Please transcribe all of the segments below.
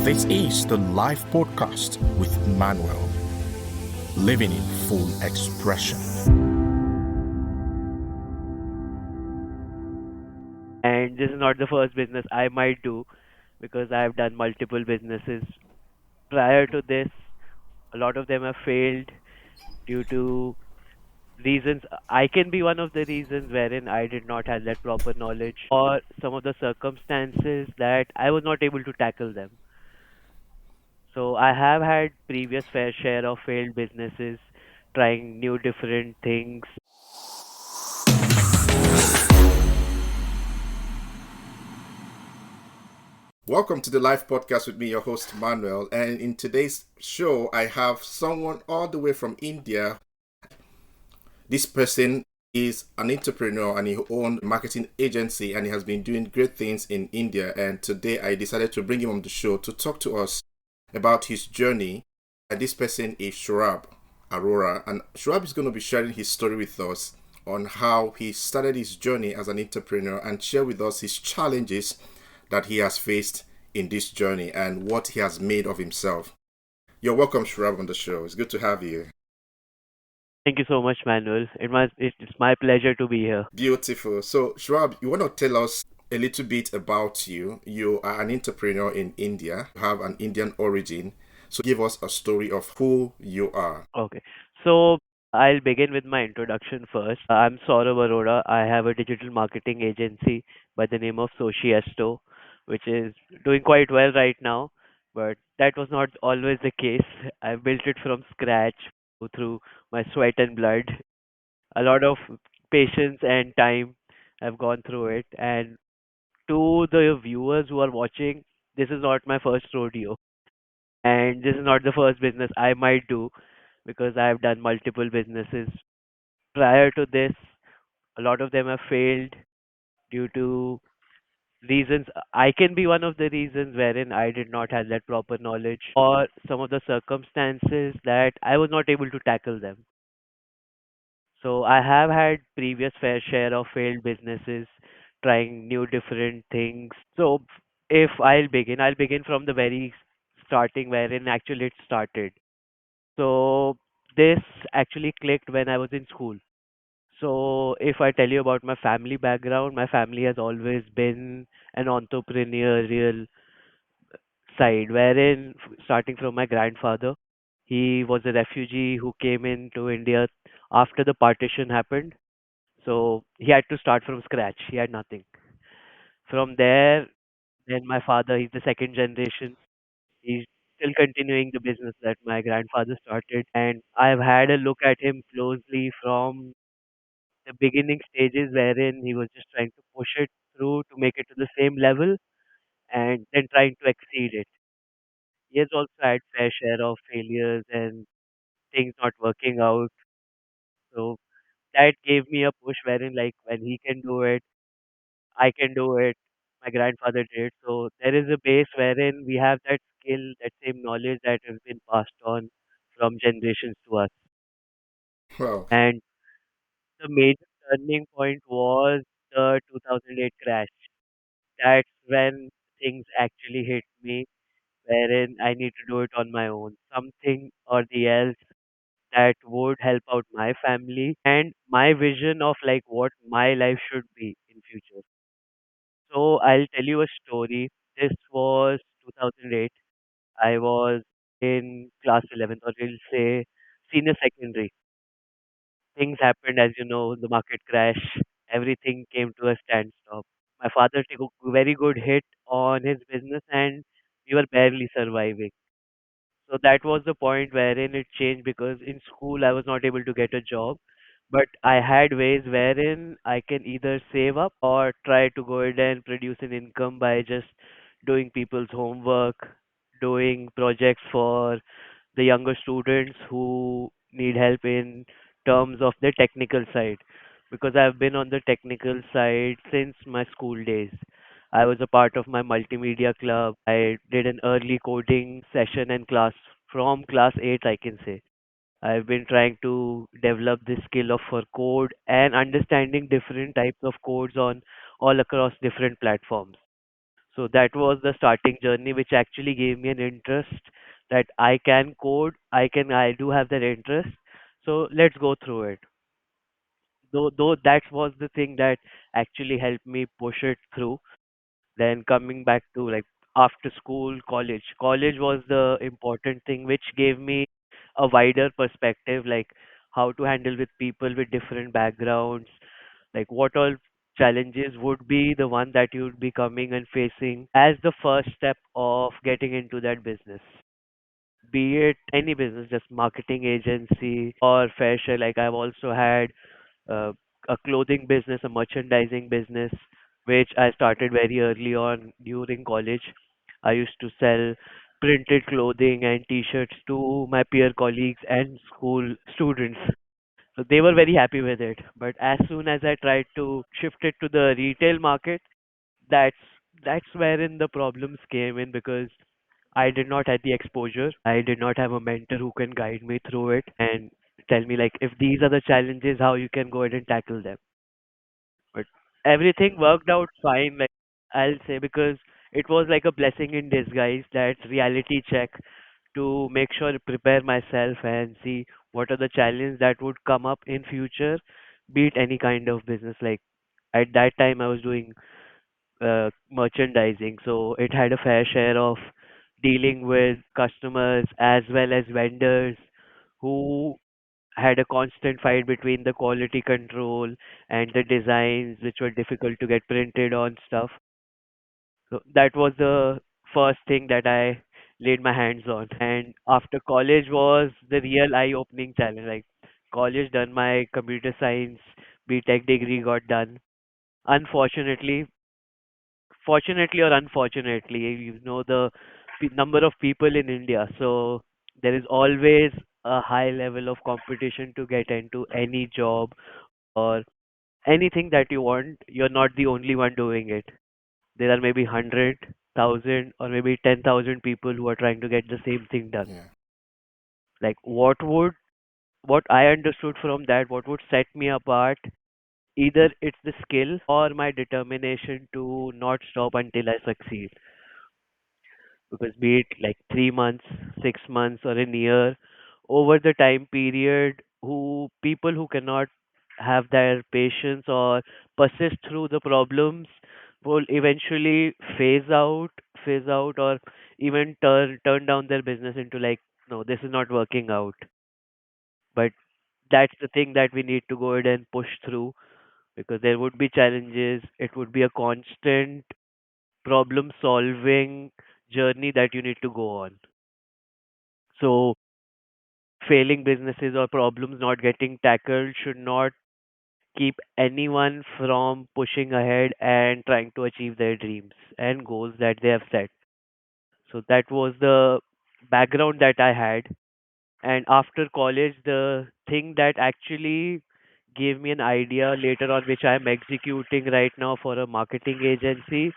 This is the live podcast with Manuel, living in full expression. And this is not the first business I might do because I've done multiple businesses. Prior to this, a lot of them have failed due to reasons. I can be one of the reasons wherein I did not have that proper knowledge or some of the circumstances that I was not able to tackle them. So I have had previous fair share of failed businesses, trying new different things. Welcome to the live podcast with me, your host Manuel. And in today's show, I have someone all the way from India. This person is an entrepreneur and he owns a marketing agency and he has been doing great things in India. And today I decided to bring him on the show to talk to us about his journey. And this person is Saurabh Arora. And Saurabh is going to be sharing his story with us on how he started his journey as an entrepreneur and share with us his challenges that he has faced in this journey and what he has made of himself. You're welcome, Saurabh, on the show. It's good to have you. Thank you so much, Manuel. It's my pleasure to be here. Beautiful. So, Shwab, you want to tell us a little bit about you? You are an entrepreneur in India, you have an Indian origin. So, give us a story of who you are. Okay. So I'll begin with my introduction first. I'm Saurabh Arora. I have a digital marketing agency by the name of Sochiesto, which is doing quite well right now. But that was not always the case. I built it from scratch through my sweat and blood. A lot of patience and time I've gone through it. And to the viewers who are watching, this is not my first rodeo. And this is not the first business I might do because I've done multiple businesses. Prior to this, a lot of them have failed due to reasons. I can be one of the reasons wherein I did not have that proper knowledge or some of the circumstances that I was not able to tackle them. So I have had previous fair share of failed businesses, trying new different things. So if I'll begin from the very starting wherein actually it started. So this actually clicked when I was in school. So if I tell you about my family background, my family has always been an entrepreneurial side, wherein starting from my grandfather, he was a refugee who came into India after the partition happened. So he had to start from scratch. He had nothing. From there, then my father, he's the second generation. He's still continuing the business that my grandfather started. And I've had a look at him closely from the beginning stages wherein he was just trying to push it through to make it to the same level and then trying to exceed it. He has also had fair share of failures and things not working out. So that gave me a push wherein like when he can do it, I can do it. My grandfather did. So there is a base wherein we have that skill, that same knowledge that has been passed on from generations to us. Well, And the major turning point was the 2008 crash. That's when things actually hit me, wherein I need to do it on my own. Something or the else that would help out my family and my vision of like what my life should be in future. So I'll tell you a story. This was 2008. I was in class 11th, or we'll say senior secondary. Things happened, as you know, the market crash, everything came to a standstill. My father took a very good hit on his business and we were barely surviving. So that was the point wherein it changed because in school I was not able to get a job, but I had ways wherein I can either save up or try to go ahead and produce an income by just doing people's homework, doing projects for the younger students who need help in terms of the technical side because I've been on the technical side since my school days. I was a part of my multimedia club. I did an early coding session and class from class 8, I can say. I've been trying to develop this skill of for code and understanding different types of codes on all across different platforms. So that was the starting journey, which actually gave me an interest that I can code, I do have that interest. So let's go through it. Though that was the thing that actually helped me push it through. Then coming back to like after school, college was the important thing, which gave me a wider perspective, like how to handle with people with different backgrounds, like what all challenges would be the one that you would be coming and facing as the first step of getting into that business, be it any business, just marketing agency or fair share. Like I've also had uh, a clothing business, a merchandising business, which I started very early on during college. I used to sell printed clothing and t-shirts to my peer colleagues and school students. So they were very happy with it. But as soon as I tried to shift it to the retail market, that's that's wherein the problems came in, because I did not have the exposure. I did not have a mentor who can guide me through it and tell me like if these are the challenges, how you can go ahead and tackle them. But everything worked out fine, like I'll say, because it was like a blessing in disguise, that reality check to make sure to prepare myself and see what are the challenges that would come up in future, be it any kind of business. Like at that time I was doing merchandising, so it had a fair share of dealing with customers as well as vendors who had a constant fight between the quality control and the designs, which were difficult to get printed on stuff. So that was the first thing that I laid my hands on. And after college was the real eye-opening challenge. Like college done, my computer science BTech degree got done. Unfortunately, fortunately or unfortunately, you know the number of people in India. So there is always a high level of competition to get into any job or anything that you want. You're not the only one doing it. There are maybe 100,000 or maybe 10,000 people who are trying to get the same thing done. Yeah. Like what I understood from that, what would set me apart, either it's the skill or my determination to not stop until I succeed. Because be it like 3 months, 6 months, or a year, over the time period, who people who cannot have their patience or persist through the problems will eventually phase out, or even turn down their business into like, no, this is not working out. But that's the thing that we need to go ahead and push through, because there would be challenges. It would be a constant problem solving journey that you need to go on. So, failing businesses or problems not getting tackled should not keep anyone from pushing ahead and trying to achieve their dreams and goals that they have set. So, that was the background that I had. And after college, the thing that actually gave me an idea later on, which I'm executing right now for a marketing agency,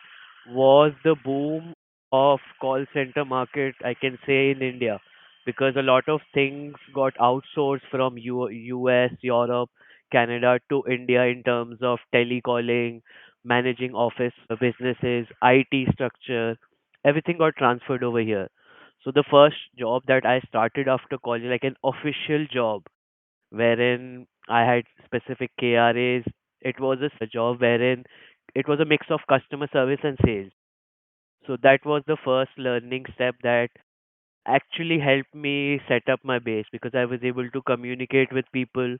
was the boom of call center market, I can say, in India. Because a lot of things got outsourced from US, Europe, Canada to India in terms of telecalling, managing office businesses, IT structure, everything got transferred over here. So the first job that I started after college, like an official job, wherein I had specific KRAs, it was a job wherein it was a mix of customer service and sales. So that was the first learning step that actually helped me set up my base, because I was able to communicate with people,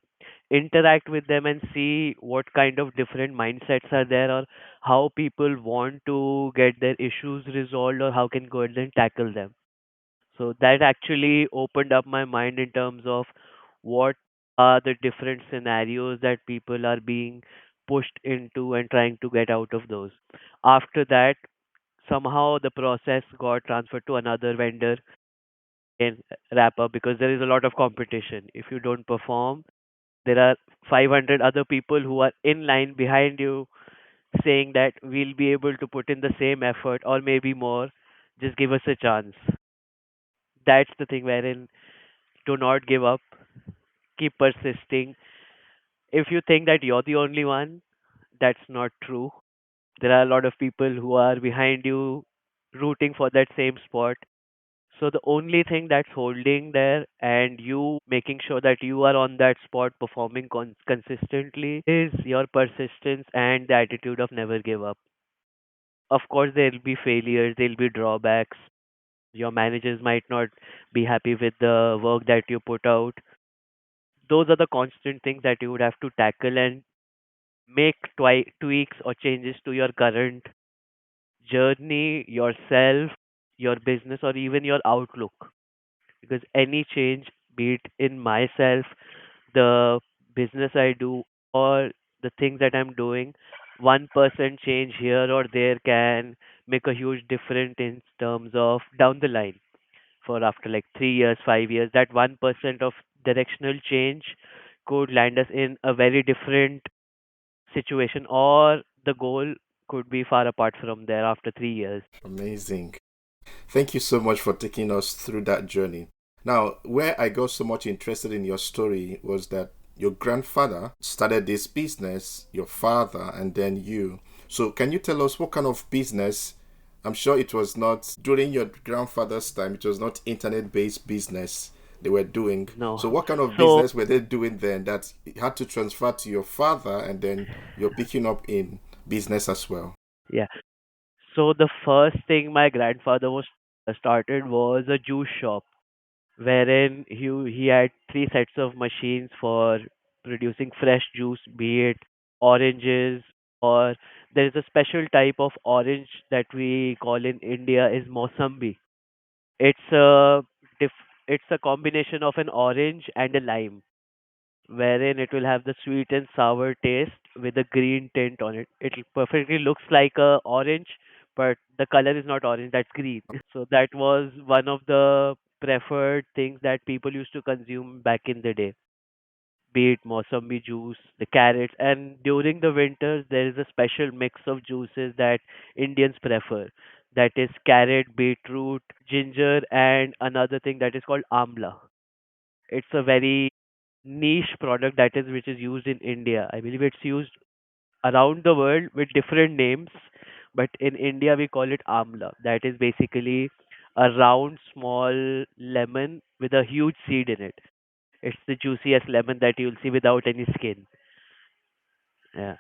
interact with them, and see what kind of different mindsets are there, or how people want to get their issues resolved, or how can go ahead and tackle them. So that actually opened up my mind in terms of what are the different scenarios that people are being pushed into and trying to get out of those. After that, somehow the process got transferred to another vendor and wrap up, because there is a lot of competition. If you don't perform, there are 500 other people who are in line behind you saying that we'll be able to put in the same effort or maybe more. Just give us a chance. That's the thing wherein do not give up, keep persisting. If you think that you're the only one, that's not true. There are a lot of people who are behind you rooting for that same spot. So the only thing that's holding there and you making sure that you are on that spot performing consistently is your persistence and the attitude of never give up. Of course, there'll be failures, there'll be drawbacks. Your managers might not be happy with the work that you put out. Those are the constant things that you would have to tackle and make tweaks or changes to your current journey, yourself, your business, or even your outlook. Because any change, be it in myself, the business I do, or the things that I'm doing, 1% change here or there can make a huge difference in terms of down the line. For after like 3 years, 5 years, that 1% of directional change could land us in a very different situation, or the goal could be far apart from there after 3 years. Amazing. Thank you so much for taking us through that journey. Now, where I got so much interested in your story was that your grandfather started this business, your father, and then you. So, can you tell us what kind of business? I'm sure it was not during your grandfather's time, it was not internet based business they were doing. So, No. what kind of So, business were they doing then that had to transfer to your father and then you're picking up in business as well? yeah. So the first thing my grandfather was started was a juice shop, wherein he had three sets of machines for producing fresh juice, be it oranges or there is a special type of orange that we call in India is Mossambi. It's a it's a combination of an orange and a lime, wherein it will have the sweet and sour taste with a green tint on it. It perfectly looks like a orange, but the color is not orange, that's green. So that was one of the preferred things that people used to consume back in the day. Be it Mossambi juice, the carrots, and during the winters there is a special mix of juices that Indians prefer. That is carrot, beetroot, ginger, and another thing that is called amla. It's a very niche product that is which is used in India. I believe it's used around the world with different names, but in India we call it amla. That is basically a round, small lemon with a huge seed in it. It's the juiciest lemon that you'll see without any skin. Yeah.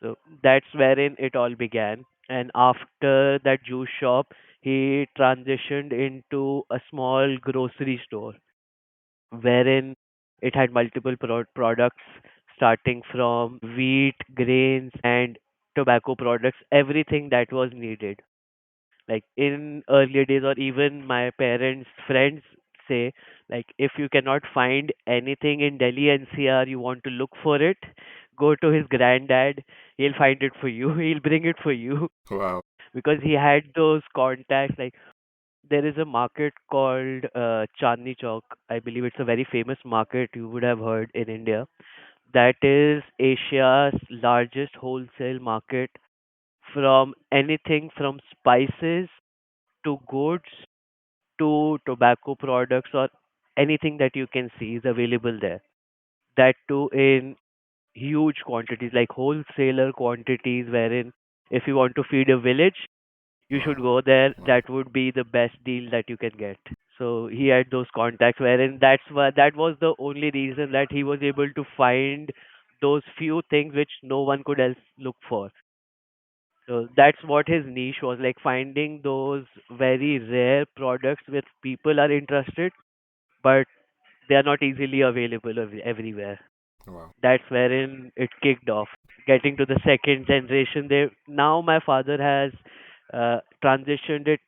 So that's wherein it all began. And after that juice shop, he transitioned into a small grocery store wherein it had multiple products starting from wheat, grains, and tobacco products, everything that was needed. Like in earlier days, or even my parents' friends say, like if you cannot find anything in Delhi NCR, you want to look for it, go to his granddad. He'll find it for you. He'll bring it for you Wow. because he had those contacts. Like there is a market called Chandni Chowk. I believe it's a very famous market you would have heard in India. That is Asia's largest wholesale market from anything from spices to goods to tobacco products or anything that you can see is available there. That too in huge quantities, like wholesaler quantities, wherein if you want to feed a village, you should Wow. go there. Wow. That would be the best deal that you can get. So he had those contacts, wherein that was the only reason that he was able to find those few things which no one could else look for. So that's what his niche was, like finding those very rare products which people are interested, but they are not easily available everywhere. Wow. That's wherein it kicked off. Getting to the second generation, they now my father has transitioned it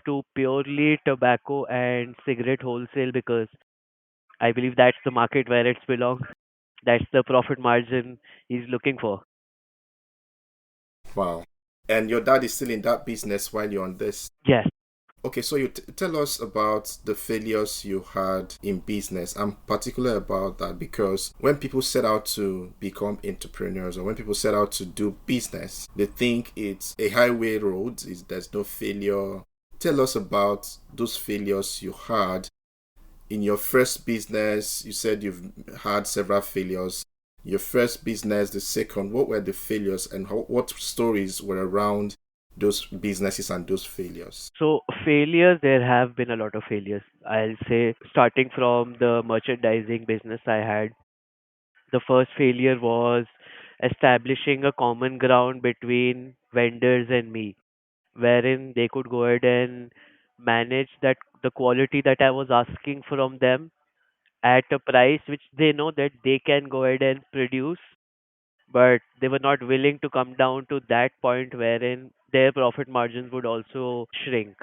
to purely tobacco and cigarette wholesale because I believe that's the market where it's belong. That's the profit margin he's looking for. Wow. And your dad is still in that business while you're on this. Yes. Okay, so you tell us about the failures you had in business. I'm particular about that because when people set out to become entrepreneurs or when people set out to do business, they think it's a highway road, there's no failure. Tell us about those failures you had in your first business. You said you've had several failures. Your first business, the second, what were the failures and what stories were around those businesses and those failures? So failures, there have been a lot of failures. I'll say starting from the merchandising business I had, the first failure was establishing a common ground between vendors and me, wherein they could go ahead and manage that the quality that I was asking from them at a price which they know that they can go ahead and produce, but they were not willing to come down to that point wherein their profit margins would also shrink.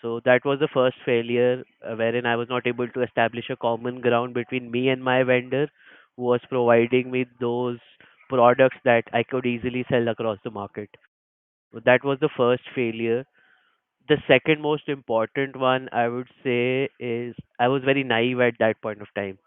So that was the first failure, wherein I was not able to establish a common ground between me and my vendor who was providing me those products that I could easily sell across the market. So that was the first failure. The second most important one I would say is I was very naive at that point of time.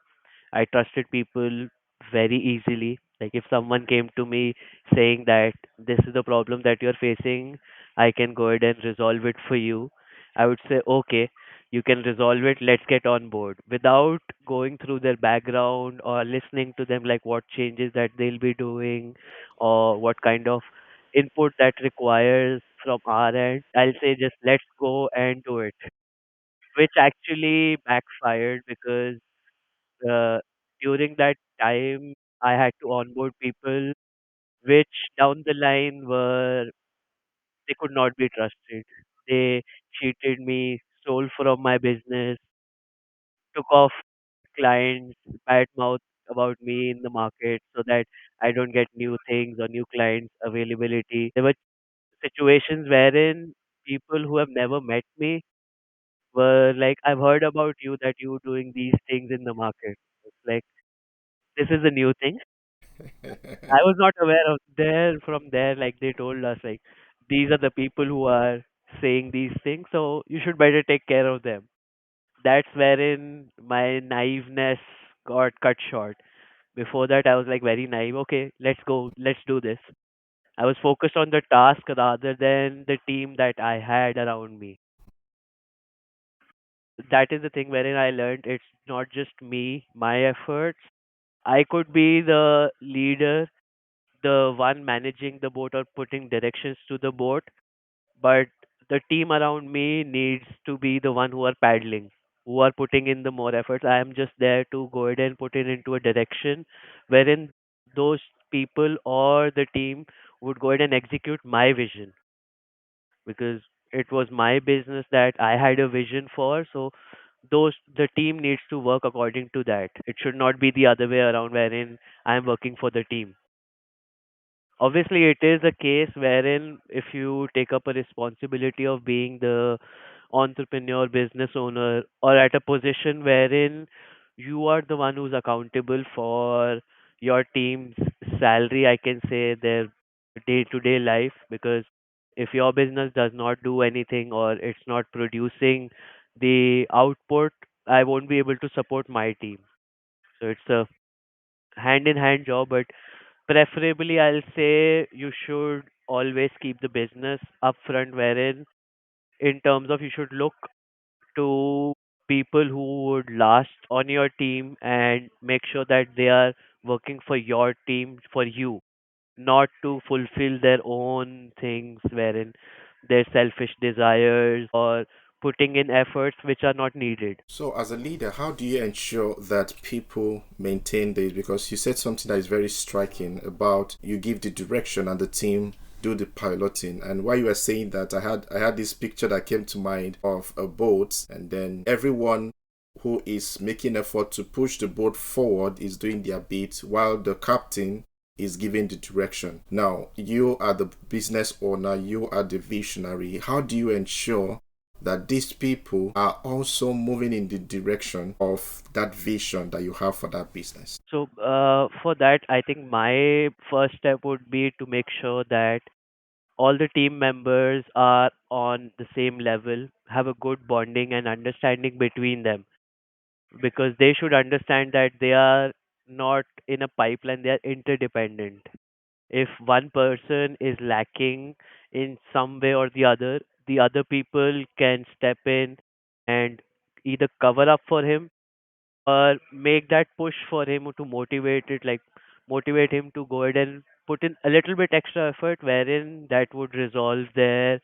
I trusted people very easily. Like if someone came to me saying that this is the problem that you're facing, I can go ahead and resolve it for you. I would say, okay, you can resolve it. Let's get on board without going through their background or listening to them, like what changes that they'll be doing or what kind of input that requires from our end. I'll say just let's go and do it, which actually backfired because uh, during that time, I had to onboard people which down the line were they could not be trusted. They cheated me, stole from my business, took off clients, bad mouth about me in the market so that I don't get new things or new clients availability. There were situations wherein people who have never met me were like, I've heard about you that you're doing these things in the market. It's like, this is a new thing. I was not aware of there from there, like they told us like these are the people who are saying these things, so you should better take care of them. That's wherein my naiveness got cut short. Before that I was like very naive. Okay, let's go, let's do this. I was focused on the task rather than the team that I had around me. That is the thing wherein I learned it's not just me, my efforts. I could be the leader, the one managing the boat or putting directions to the boat, but the team around me needs to be the one who are paddling, who are putting in the more efforts. I am just there to go ahead and put it into a direction wherein those people or the team would go ahead and execute my vision, because it was my business that I had a vision for. So those the team needs to work according to that. It should not be the other way around wherein I am working for the team. Obviously it is a case wherein if you take up a responsibility of being the entrepreneur business owner or at a position wherein you are the one who's accountable for your team's salary, I can say their day to day life, because if your business does not do anything or it's not producing the output, I won't be able to support my team. So it's a hand in hand job, but preferably, I'll say you should always keep the business upfront, wherein in terms of you should look to people who would last on your team and make sure that they are working for your team, for you, not to fulfill their own things, wherein their selfish desires or putting in efforts which are not needed. So, as a leader, how do you ensure that people maintain this? Because you said something that is very striking about you give the direction and the team do the piloting. And while you were saying that, I had this picture that came to mind of a boat, and then everyone who is making effort to push the boat forward is doing their bit, while the captain is giving the direction. Now, you are the business owner, you are the visionary. How do you ensure that these people are also moving in the direction of that vision that you have for that business? So, for that, I think my first step would be to make sure that all the team members are on the same level, have a good bonding and understanding between them, because they should understand that they are not in a pipeline, they are interdependent. If one person is lacking in some way or the other people can step in and either cover up for him or make that push for him to motivate it, like motivate him to go ahead and put in a little bit extra effort, wherein that would resolve their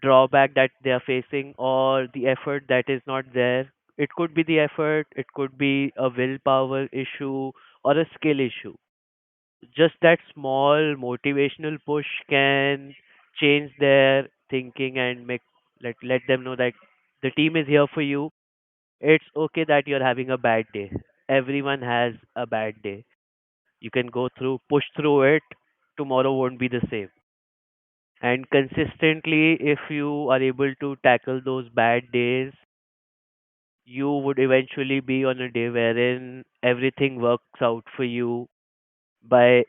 drawback that they are facing or the effort that is not there. It could be the effort, it could be a willpower issue or a skill issue. Just that small motivational push can change their thinking and let them know that the team is here for you. It's okay that you're having a bad day. Everyone has a bad day. You can go through, push through it. Tomorrow won't be the same. And consistently, if you are able to tackle those bad days, you would eventually be on a day wherein everything works out for you by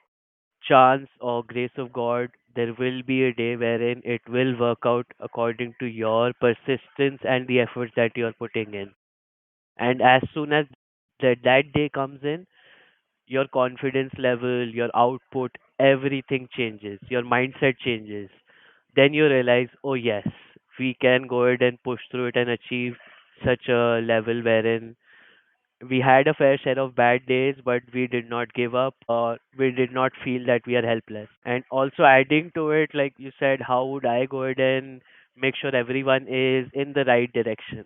chance or grace of God. There will be a day wherein it will work out according to your persistence and the efforts that you're putting in. And as soon as that day comes in, your confidence level, your output, everything changes. Your mindset changes. Then you realize, oh yes, we can go ahead and push through it and achieve such a level wherein we had a fair share of bad days, but we did not give up or we did not feel that we are helpless. And also adding to it, like you said, how would I go ahead and make sure everyone is in the right direction?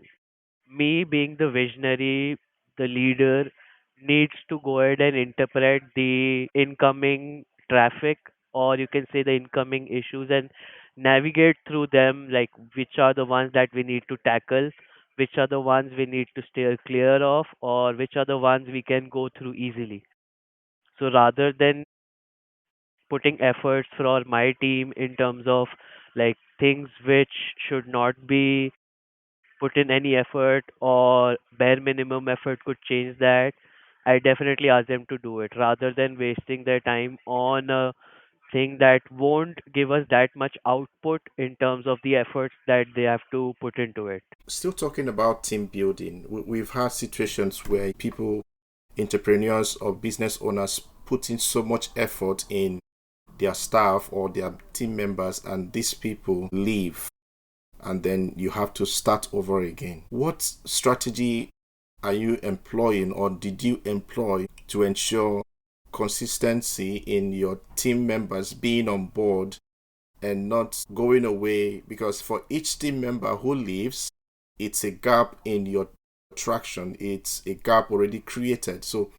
Me being the visionary, the leader, needs to go ahead and interpret the incoming traffic, or you can say the incoming issues, and navigate through them, like which are the ones that we need to tackle, which are the ones we need to steer clear of, or which are the ones we can go through easily. So rather than putting efforts for my team in terms of like things which should not be put in any effort or bare minimum effort could change that, I definitely ask them to do it rather than wasting their time on a thing that won't give us that much output in terms of the efforts that they have to put into it. Still talking about team building, we've had situations where people, entrepreneurs or business owners, put in so much effort in their staff or their team members, and these people leave, and then you have to start over again. What strategy are you employing or did you employ to ensure consistency in your team members being on board and not going away? Because for each team member who leaves, it's a gap in your traction, it's a gap already created. So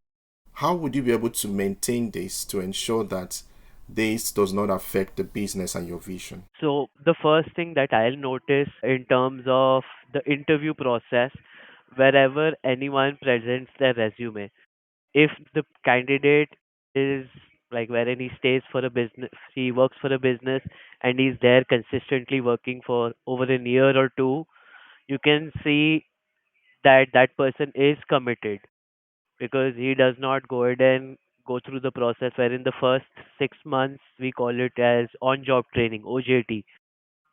how would you be able to maintain this to ensure that this does not affect the business and your vision? So the first thing that I'll notice in terms of the interview process, wherever anyone presents their resume, if the candidate is like wherein he stays for a business, he works for a business and he's there consistently working for over a year or two, you can see that that person is committed because he does not go ahead and go through the process where in the first 6 months we call it as on job training, OJT.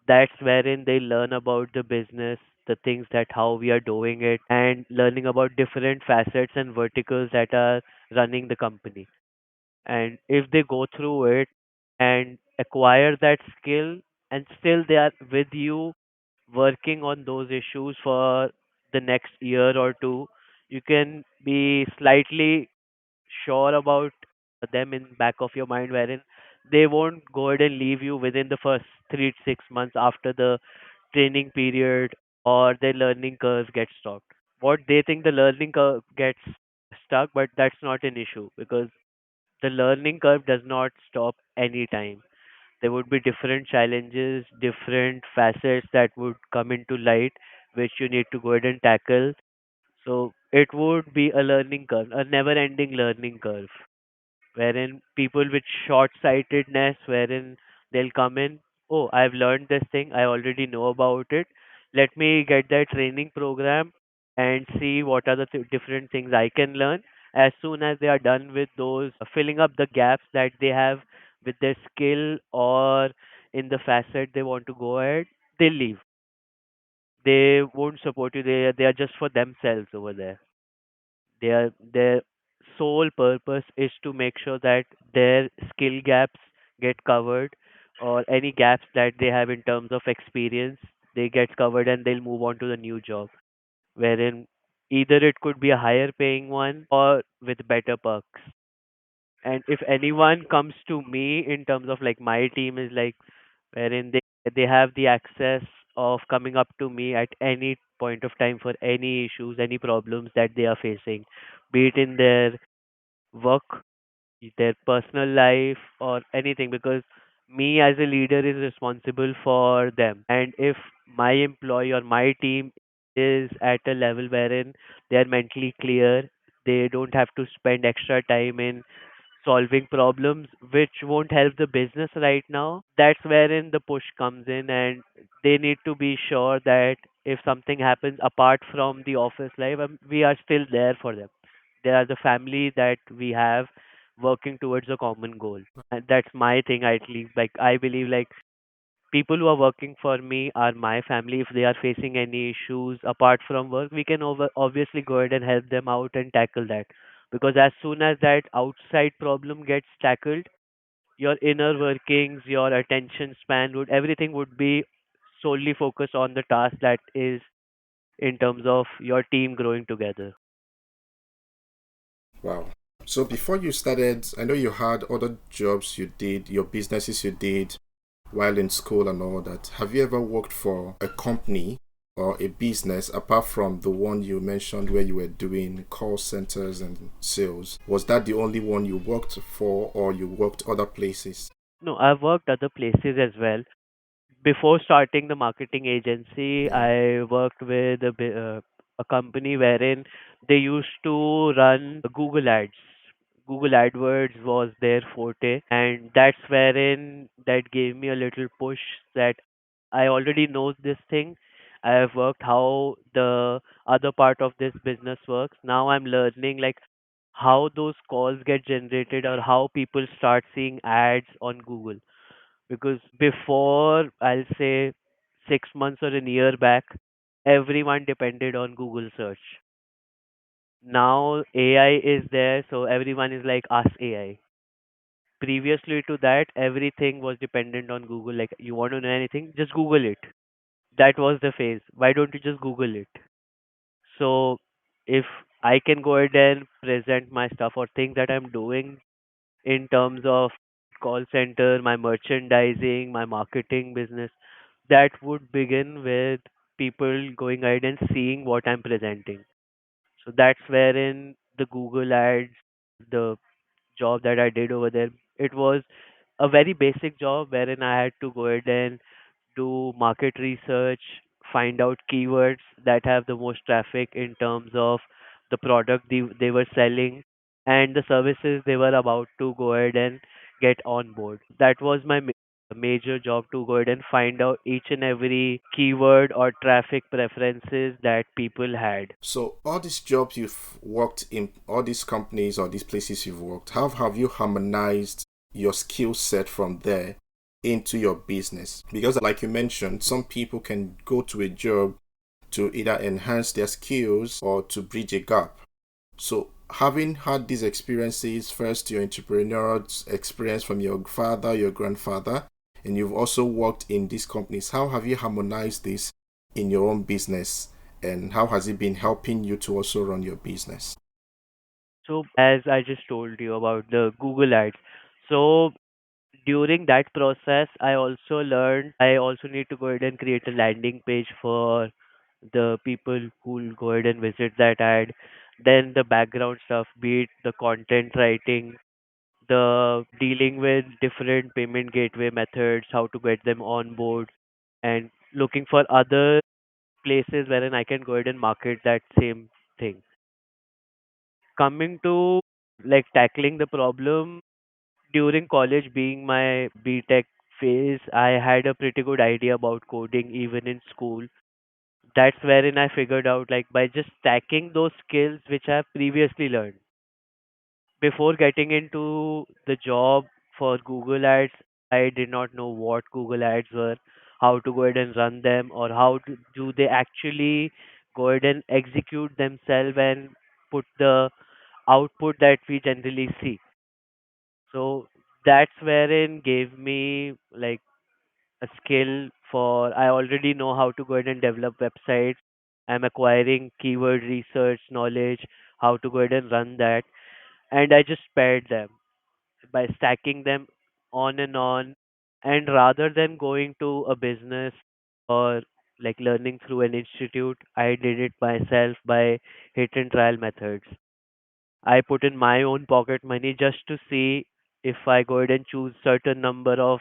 That's wherein they learn about the business, the things that how we are doing it, and learning about different facets and verticals that are running the company. And if they go through it and acquire that skill and still they are with you working on those issues for the next year or two, you can be slightly sure about them in back of your mind wherein they won't go ahead and leave you within the first 3 to 6 months after the training period or their learning curve gets stopped. What they think the learning curve gets stuck, but that's not an issue because the learning curve does not stop anytime. There would be different challenges, different facets that would come into light, which you need to go ahead and tackle. So it would be a learning curve, a never ending learning curve wherein people with short sightedness, wherein they'll come in, oh, I've learned this thing, I already know about it. Let me get that training program and see what are the different things I can learn. As soon as they are done with those, filling up the gaps that they have with their skill or in the facet they want to go ahead, they leave. They won't support you. They are just for themselves over there. Their sole purpose is to make sure that their skill gaps get covered or any gaps that they have in terms of experience they get covered and they'll move on to the new job wherein either it could be a higher paying one or with better perks. And if anyone comes to me in terms of like my team is like wherein they have the access of coming up to me at any point of time for any issues, any problems that they are facing, be it in their work, their personal life, or anything, because me as a leader is responsible for them. And if my employee or my team is at a level wherein they are mentally clear, they don't have to spend extra time in solving problems which won't help the business right now, that's wherein the push comes in, and they need to be sure that if something happens apart from the office life, we are still there for them. They are the family that we have working towards a common goal. And that's my thing, at least. Like, I believe, like, people who are working for me are my family. If they are facing any issues apart from work, we can obviously go ahead and help them out and tackle that. Because as soon as that outside problem gets tackled, your inner workings, your attention span would everything would be solely focused on the task that is in terms of your team growing together. Wow. So before you started, I know you had other jobs you did, your businesses you did while in school and all that. Have you ever worked for a company or a business apart from the one you mentioned where you were doing call centers and sales? Was that the only one you worked for or you worked other places? No, I've worked other places as well. Before starting the marketing agency, Yeah. I worked with a company wherein they used to run Google ads. Google AdWords was their forte, and that's wherein that gave me a little push that I already know this thing. I have worked how the other part of this business works. Now I'm learning like how those calls get generated or how people start seeing ads on Google, because before, I'll say 6 months or a year back, everyone depended on Google search. Now AI is there, so everyone is like, ask AI. Previously to that, everything was dependent on Google. Like, you want to know anything, just Google it. That was the phase. Why don't you just Google it? So, if I can go ahead and present my stuff or things that I'm doing in terms of call center, my merchandising, my marketing business, that would begin with people going ahead and seeing what I'm presenting. So that's wherein the Google ads, the job that I did over there, it was a very basic job wherein I had to go ahead and do market research, find out keywords that have the most traffic in terms of the product they were selling and the services they were about to go ahead and get on board. That was my major job, to go ahead and find out each and every keyword or traffic preferences that people had. So all these jobs you've worked in, all these companies or these places you've worked, how have you harmonized your skill set from there into your business? Because like you mentioned, some people can go to a job to either enhance their skills or to bridge a gap. So having had these experiences, first your entrepreneurial experience from your father, your grandfather, and you've also worked in these companies, how have you harmonized this in your own business? And how has it been helping you to also run your business? So as I just told you about the Google ads, so during that process, I also learned I also need to go ahead and create a landing page for the people who will go ahead and visit that ad. Then the background stuff, be it the content writing, the dealing with different payment gateway methods, how to get them on board, and looking for other places wherein I can go ahead and market that same thing. Coming to like tackling the problem, during college, being my BTech phase, I had a pretty good idea about coding even in school. That's wherein I figured out, like, by just stacking those skills which I have previously learned. Before getting into the job for Google Ads, I did not know what Google Ads were, how to go ahead and run them, or how do they actually go ahead and execute themselves and put the output that we generally see. So that's wherein gave me like a skill for I already know how to go ahead and develop websites. I'm acquiring keyword research knowledge, how to go ahead and run that, and I just paired them. by stacking them on and on. And rather than going to a business or like learning through an institute, I did it myself by hit and trial methods. I put in my own pocket money just to see if I go ahead and choose certain number of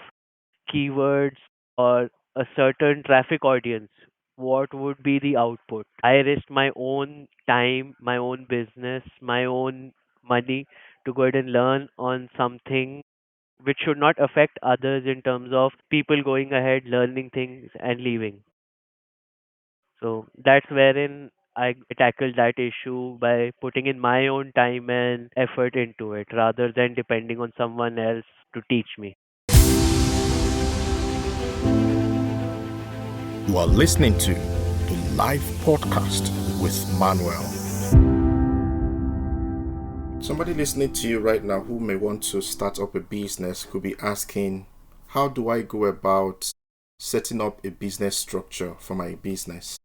keywords or a certain traffic audience, what would be the output? I risked my own time, my own business, my own money to go ahead and learn on something which should not affect others in terms of people going ahead, learning things, and leaving. So that's wherein I tackled that issue by putting in my own time and effort into it rather than depending on someone else to teach me. You are listening to the live podcast with Manuel. Somebody listening to you right now who may want to start up a business could be asking, how do I go about setting up a business structure for my business?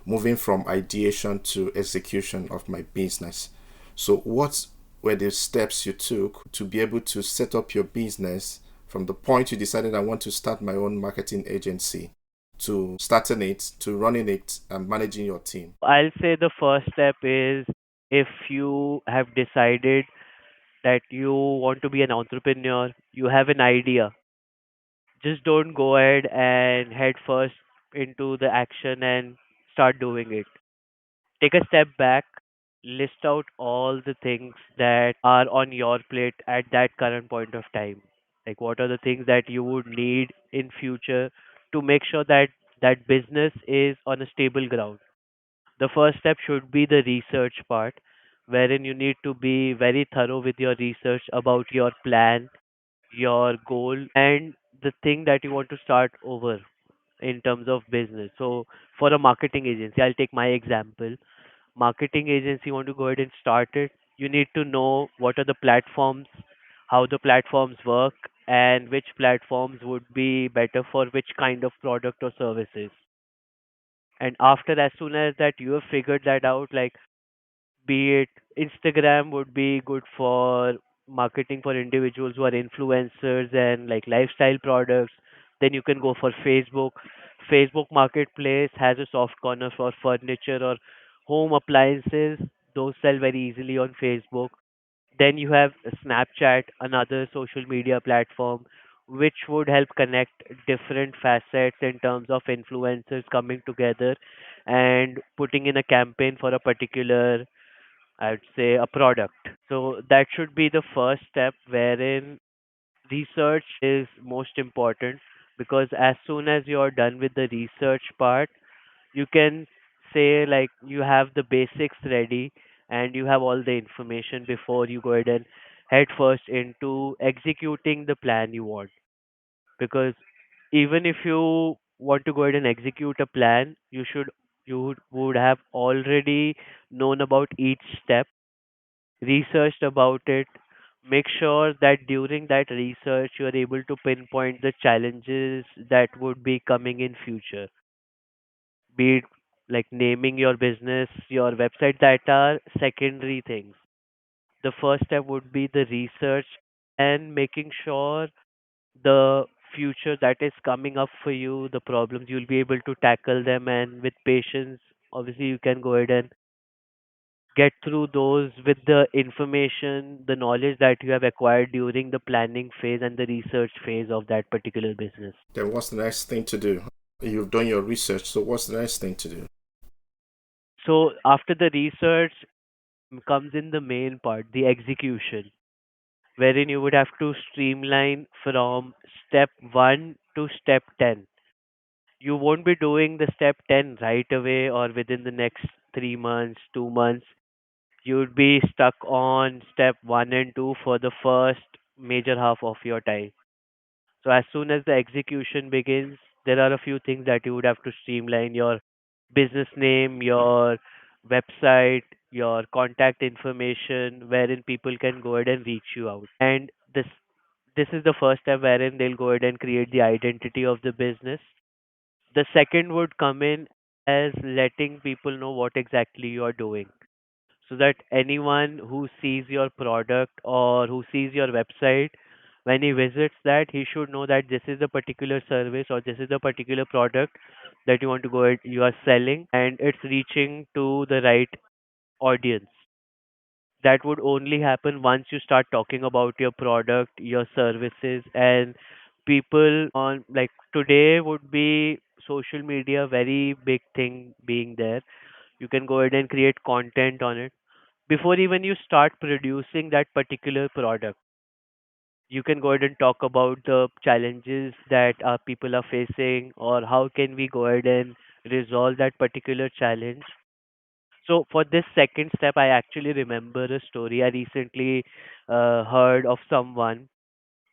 Moving from ideation to execution of my business. So, what were the steps you took to be able to set up your business from the point you decided I want to start my own marketing agency to starting it, to running it, and managing your team? I'll say the first step is if you have decided that you want to be an entrepreneur, you have an idea, just don't go ahead and head first into the action and start doing it. Take a step back, list out all the things that are on your plate at that current point of time. Like what are the things that you would need in future to make sure that that business is on a stable ground. The first step should be the research part, wherein you need to be very thorough with your research about your plan, your goal, and the thing that you want to start over in terms of business. So, for a marketing agency, I'll take my example. Marketing agency want to go ahead and start it. You need to know what are the platforms, how the platforms work, and which platforms would be better for which kind of product or services. And after, as soon as that you have figured that out, like be it Instagram would be good for marketing for individuals who are influencers and like lifestyle products. Then you can go for Facebook. Facebook Marketplace has a soft corner for furniture or home appliances. Those sell very easily on Facebook. Then you have Snapchat, another social media platform, which would help connect different facets in terms of influencers coming together and putting in a campaign for a particular, I would say, a product. So that should be the first step wherein research is most important, because as soon as you're done with the research part, you can say like you have the basics ready and you have all the information before you go ahead and head first into executing the plan you want. Because even if you want to go ahead and execute a plan, you would have already known about each step, researched about it, make sure that during that research you are able to pinpoint the challenges that would be coming in future, be it like naming your business, your website, that are secondary things. The first step would be the research and making sure the future that is coming up for you, the problems, you'll be able to tackle them, and with patience, obviously, you can go ahead and get through those with the information, the knowledge that you have acquired during the planning phase and the research phase of that particular business. Then what's the next thing to do? You've done your research, so what's the next thing to do? So after the research comes in the main part, the execution, wherein you would have to streamline from step 1 to step 10. You won't be doing the step 10 right away or within the next 3 months, 2 months. You would be stuck on step 1 and 2 for the first major half of your time. So as soon as the execution begins, there are a few things that you would have to streamline: your business name, your website, your contact information, wherein people can go ahead and reach you out. And this is the first step wherein they'll go ahead and create the identity of the business. The second would come in as letting people know what exactly you are doing, so that anyone who sees your product or who sees your website When he visits that, he should know that this is a particular service or this is a particular product that you want to go ahead, you are selling, and it's reaching to the right audience. That would only happen once you start talking about your product, your services, and people on, like, today would be social media very big thing being there. You can go ahead and create content on it before even you start producing that particular product. You can go ahead and talk about the challenges that people are facing, or how can we go ahead and resolve that particular challenge. So for this second step, I actually remember a story. I recently heard of someone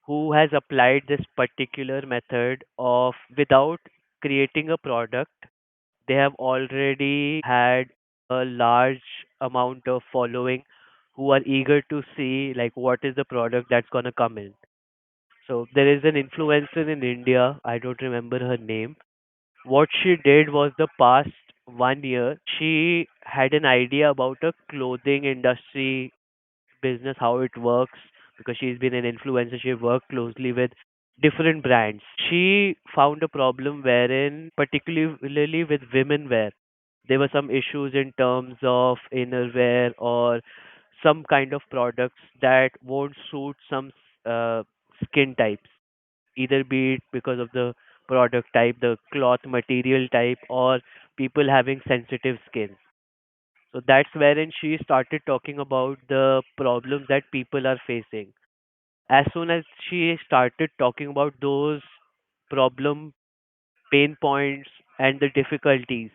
who has applied this particular method of, without creating a product, they have already had a large amount of following who are eager to see like what is the product that's going to come in. So there is an influencer in India, I don't remember her name. What she did was, the past 1 year, she had an idea about a clothing industry business, how it works, because she's been an influencer. She worked closely with different brands. She found a problem wherein, particularly with women wear, there were some issues in terms of innerwear or some kind of products that won't suit some uh, skin types, either be it because of the product type, the cloth material type, or people having sensitive skin. So that's wherein she started talking about the problems that people are facing. As soon as she started talking about those problem, pain points, and the difficulties,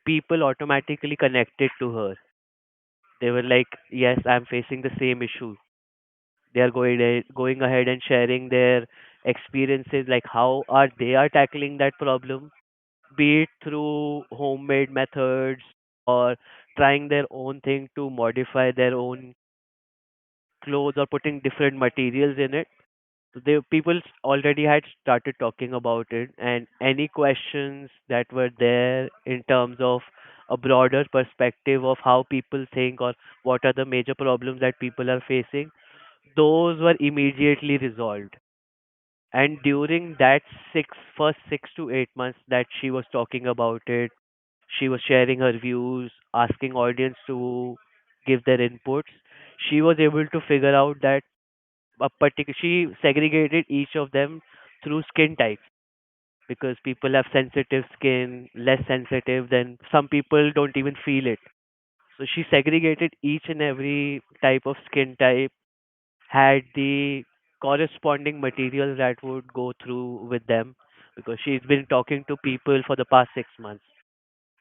people automatically connected to her. They were like, "Yes, I'm facing the same issue." They are going ahead and sharing their experiences, like how are they are tackling that problem, be it through homemade methods or trying their own thing to modify their own clothes or putting different materials in it. So people already had started talking about it, and any questions that were there in terms of a broader perspective of how people think or what are the major problems that people are facing, those were immediately resolved. And during that first 6 to 8 months that she was talking about it, she was sharing her views, asking audience to give their inputs. She was able to figure out that she segregated each of them through skin types, because people have sensitive skin, less sensitive, then some people don't even feel it. So she segregated each and every type of skin type, had the corresponding materials that would go through with them, because she's been talking to people for the past 6 months.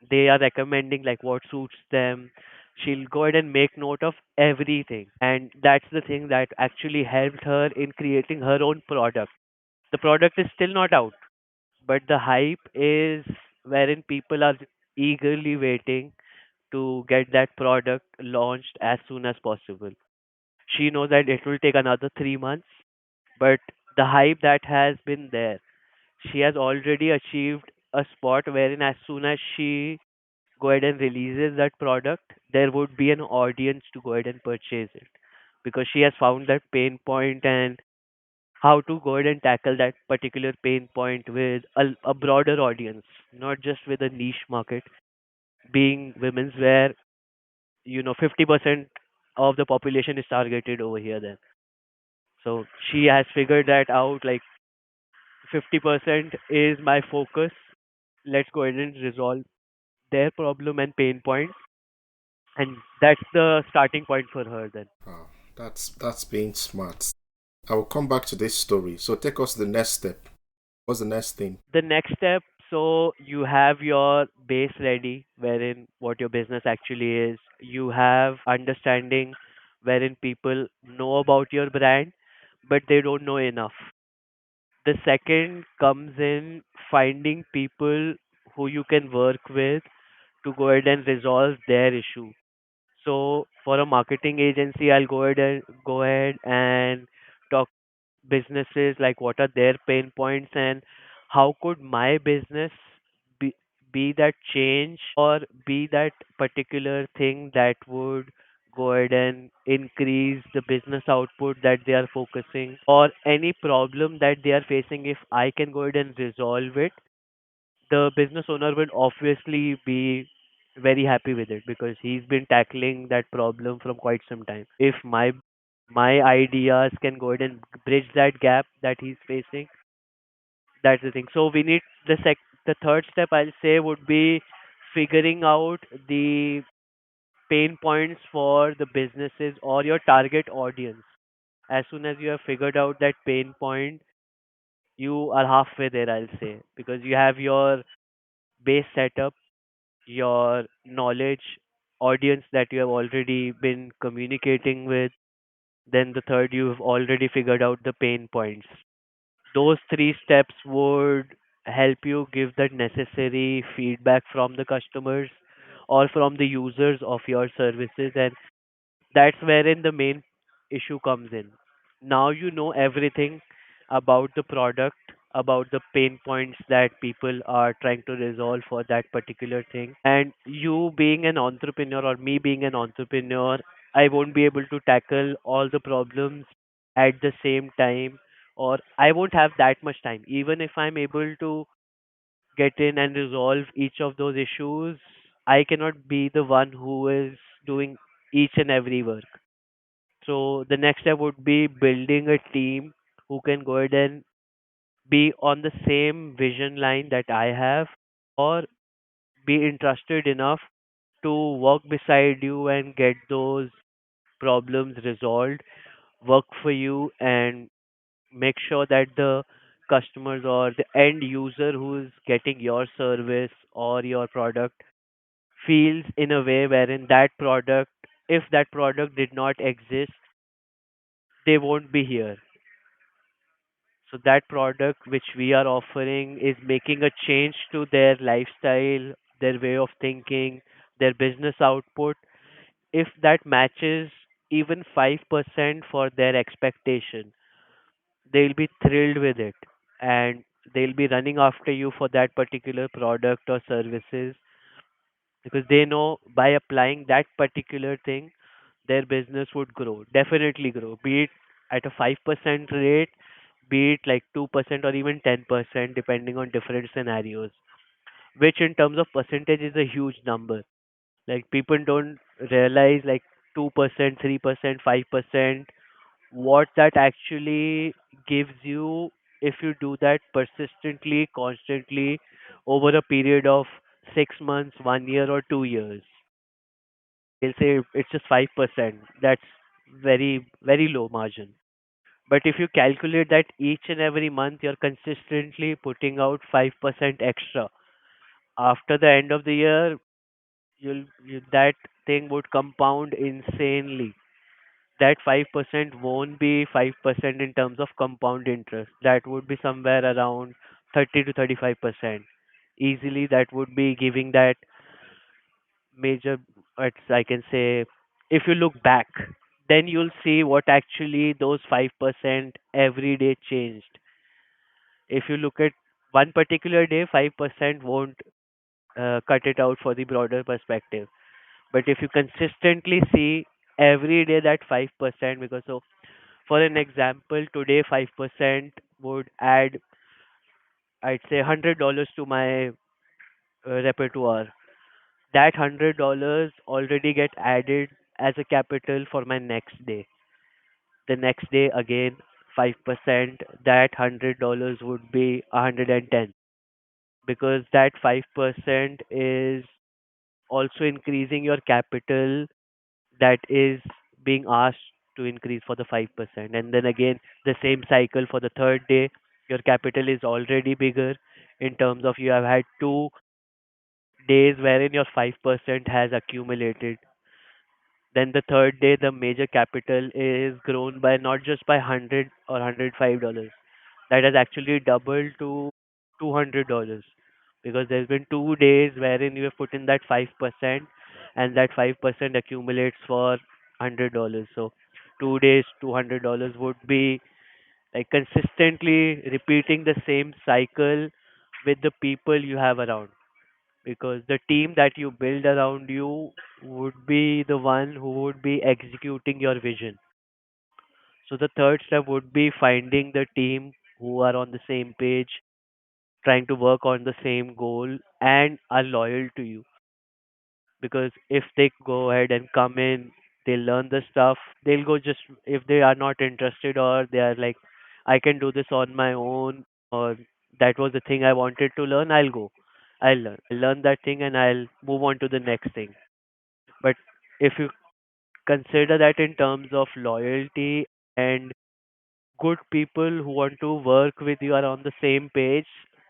They are recommending like what suits them. She'll go ahead and make note of everything, and that's the thing that actually helped her in creating her own product. The product is still not out, but the hype is wherein people are eagerly waiting to get that product launched as soon as possible. She knows that it will take another 3 months, but the hype that has been there, she has already achieved a spot wherein as soon as she go ahead and releases that product, there would be an audience to go ahead and purchase it, because she has found that pain point and how to go ahead and tackle that particular pain point with a broader audience, not just with a niche market, being women's wear. 50% of the population is targeted over here then. So she has figured that out, like 50% is my focus. Let's go ahead and resolve their problem and pain points. And that's the starting point for her then. Wow, that's being smart. I will come back to this story. So take us to the next step. What's the next thing? The next step, so you have your base ready, wherein what your business actually is. You have understanding wherein people know about your brand, but they don't know enough. The second comes in finding people who you can work with to go ahead and resolve their issue. So for a marketing agency, I'll go ahead and talk businesses, like what are their pain points and how could my business be that change or be that particular thing that would go ahead and increase the business output that they are focusing, or any problem that they are facing, if I can go ahead and resolve it, the business owner will obviously be very happy with it because he's been tackling that problem from quite some time. If my ideas can go ahead and bridge that gap that he's facing, that's the thing. So we need the third step I'll say would be figuring out the pain points for the businesses or your target audience. As soon as you have figured out that pain point, you are halfway there, I'll say, because you have your base setup, your knowledge, audience that you have already been communicating with. Then the third, you've already figured out the pain points. Those three steps would help you give that necessary feedback from the customers or from the users of your services, and that's wherein the main issue comes in. Now you know everything about the product, about the pain points that people are trying to resolve for that particular thing. And you being an entrepreneur or me being an entrepreneur, I won't be able to tackle all the problems at the same time, or I won't have that much time. Even if I'm able to get in and resolve each of those issues, I cannot be the one who is doing each and every work. So the next step would be building a team who can go ahead and be on the same vision line that I have, or be interested enough to work beside you and get those problems resolved, work for you, and make sure that the customers or the end user who is getting your service or your product feels in a way wherein that product, if that product did not exist, they won't be here. So that product which we are offering is making a change to their lifestyle, their way of thinking, their business output. If that matches even 5% for their expectation, they'll be thrilled with it, and they'll be running after you for that particular product or services because they know by applying that particular thing, their business would grow, definitely grow, be it at a 5% rate, be it like 2% or even 10%, depending on different scenarios, which in terms of percentage is a huge number. Like people don't realize like 2%, 3%, 5%, what that actually gives you if you do that persistently, constantly over a period of 6 months, 1 year, or 2 years. They'll say it's just 5%. That's very, very low margin. But if you calculate that each and every month you're consistently putting out 5% extra, after the end of the year, that thing would compound insanely. That 5% won't be 5% in terms of compound interest. That would be somewhere around 30 to 35%. Easily, that would be giving that major, I can say, if you look back, then you'll see what actually those 5% every day changed. If you look at one particular day, 5% won't cut it out for the broader perspective. But if you consistently see every day that 5%, because so for an example, today 5% would add, I'd say, $100 to my repertoire. That $100 already get added as a capital for my next day. The next day again 5%, that $100 would be 110, because that 5% is also increasing your capital that is being asked to increase for the 5%. And then again, the same cycle for the third day, your capital is already bigger in terms of you have had 2 days wherein your 5% has accumulated. Then the third day, the major capital is grown by not just by 100 or $105. That has actually doubled to $200 because there's been 2 days wherein you have put in that 5% and that 5% accumulates for $100. So 2 days, $200 would be like consistently repeating the same cycle with the people you have around. because the team that you build around you would be the one who would be executing your vision. So the third step would be finding the team who are on the same page, trying to work on the same goal and are loyal to you. Because if they go ahead and come in, they learn the stuff, they'll go. Just if they are not interested or they are like, I can do this on my own, or that was the thing I wanted to learn, I'll go. I'll learn that thing and I'll move on to the next thing. But if you consider that in terms of loyalty and good people who want to work with you are on the same page,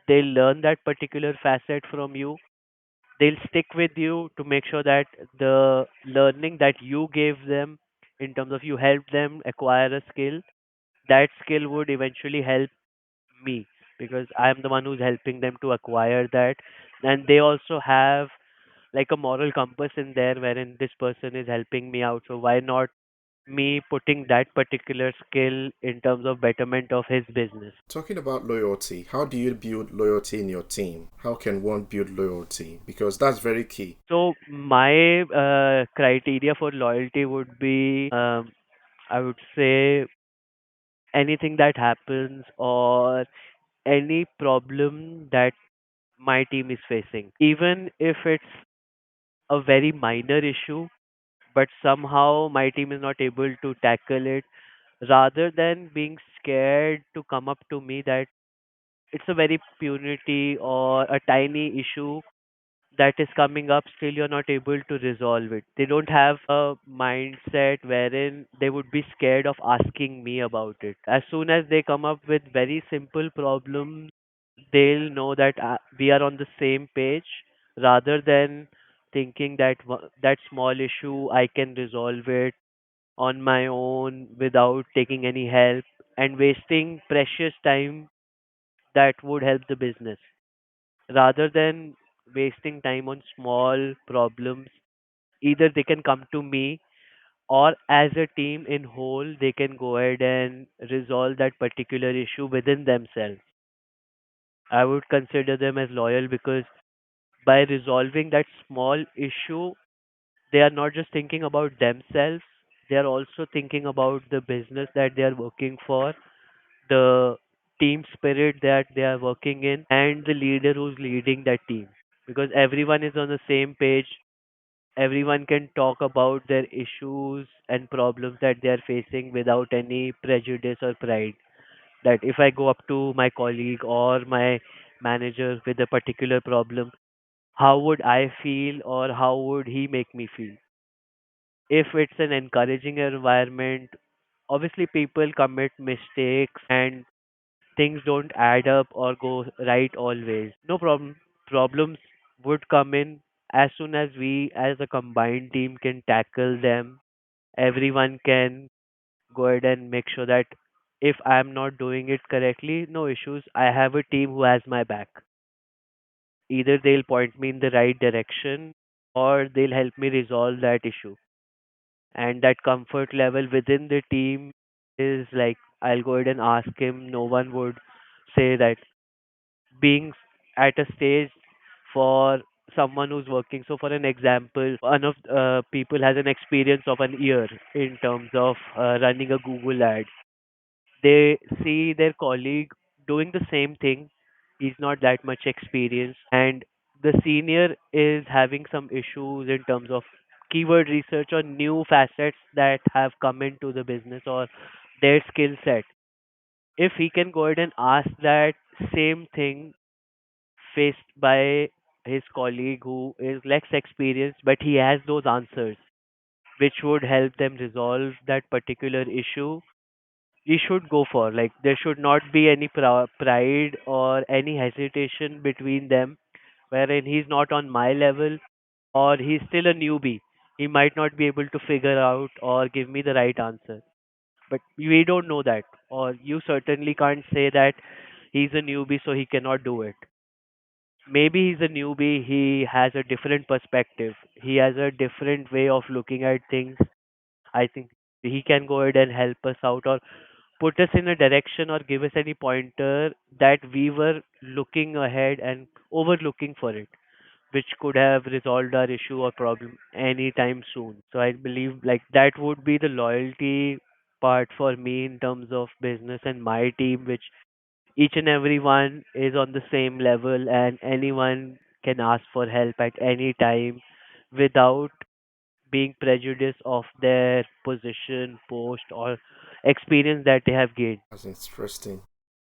they'll learn that particular facet from you. They'll stick with you to make sure that the learning that you gave them, in terms of you helped them acquire a skill, that skill would eventually help me, because I'm the one who's helping them to acquire that. And they also have like a moral compass in there wherein this person is helping me out. So why not me putting that particular skill in terms of betterment of his business? Talking about loyalty, how do you build loyalty in your team? How can one build loyalty? Because that's very key. So my criteria for loyalty would be, I would say, anything that happens or any problem that my team is facing, even if it's a very minor issue, but somehow my team is not able to tackle it, rather than being scared to come up to me that it's a very punity or a tiny issue that is coming up, still you're not able to resolve it. They don't have a mindset wherein they would be scared of asking me about it. As soon as they come up with very simple problems, they'll know that we are on the same page, rather than thinking that that small issue I can resolve it on my own without taking any help and wasting precious time that would help the business, rather than wasting time on small problems. Either they can come to me, or as a team in whole they can go ahead and resolve that particular issue within themselves. I would consider them as loyal, because by resolving that small issue, they are not just thinking about themselves, they are also thinking about the business that they are working for, the team spirit that they are working in, and the leader who's leading that team. Because everyone is on the same page, everyone can talk about their issues and problems that they are facing without any prejudice or pride. That if I go up to my colleague or my manager with a particular problem, how would I feel or how would he make me feel? If it's an encouraging environment, obviously people commit mistakes and things don't add up or go right always. No problem. Problems would come in. As soon as we as a combined team can tackle them, everyone can go ahead and make sure that if I'm not doing it correctly, no issues. I have a team who has my back. Either they'll point me in the right direction or they'll help me resolve that issue. And that comfort level within the team is like, I'll go ahead and ask him. No one would say that being at a stage for someone who's working. So, for an example, one of people has an experience of an year in terms of running a Google ad. They see their colleague doing the same thing. He's not that much experienced, and the senior is having some issues in terms of keyword research or new facets that have come into the business or their skill set. If he can go ahead and ask that same thing faced by his colleague who is less experienced, but he has those answers which would help them resolve that particular issue, you should go for. Like, there should not be any pride or any hesitation between them, wherein he's not on my level or he's still a newbie. He might not be able to figure out or give me the right answer. But we don't know that, or you certainly can't say that he's a newbie so he cannot do it. Maybe he's a newbie, he has a different perspective, he has a different way of looking at things. I think he can go ahead and help us out or put us in a direction or give us any pointer that we were looking ahead and overlooking for it. which could have resolved our issue or problem anytime soon. So I believe like that would be the loyalty part for me in terms of business and my team, which each and everyone is on the same level and anyone can ask for help at any time without being prejudiced of their position, post, or experience that they have gained. That's interesting.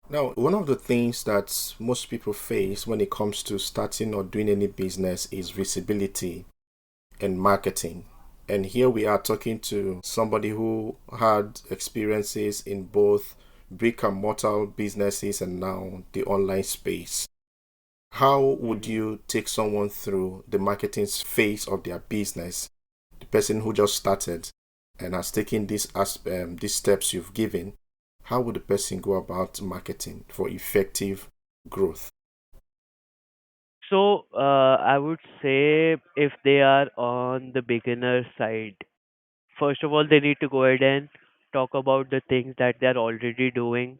Now, one of the things that most people face when it comes to starting or doing any business is visibility and marketing. And here we are talking to somebody who had experiences in both brick and mortar businesses and now the online space. How would Mhm. you take someone through the marketing phase of their business? The person who just started and has taken these steps you've given, how would the person go about marketing for effective growth? So, I would say if they are on the beginner side, first of all, they need to go ahead and talk about the things that they are already doing,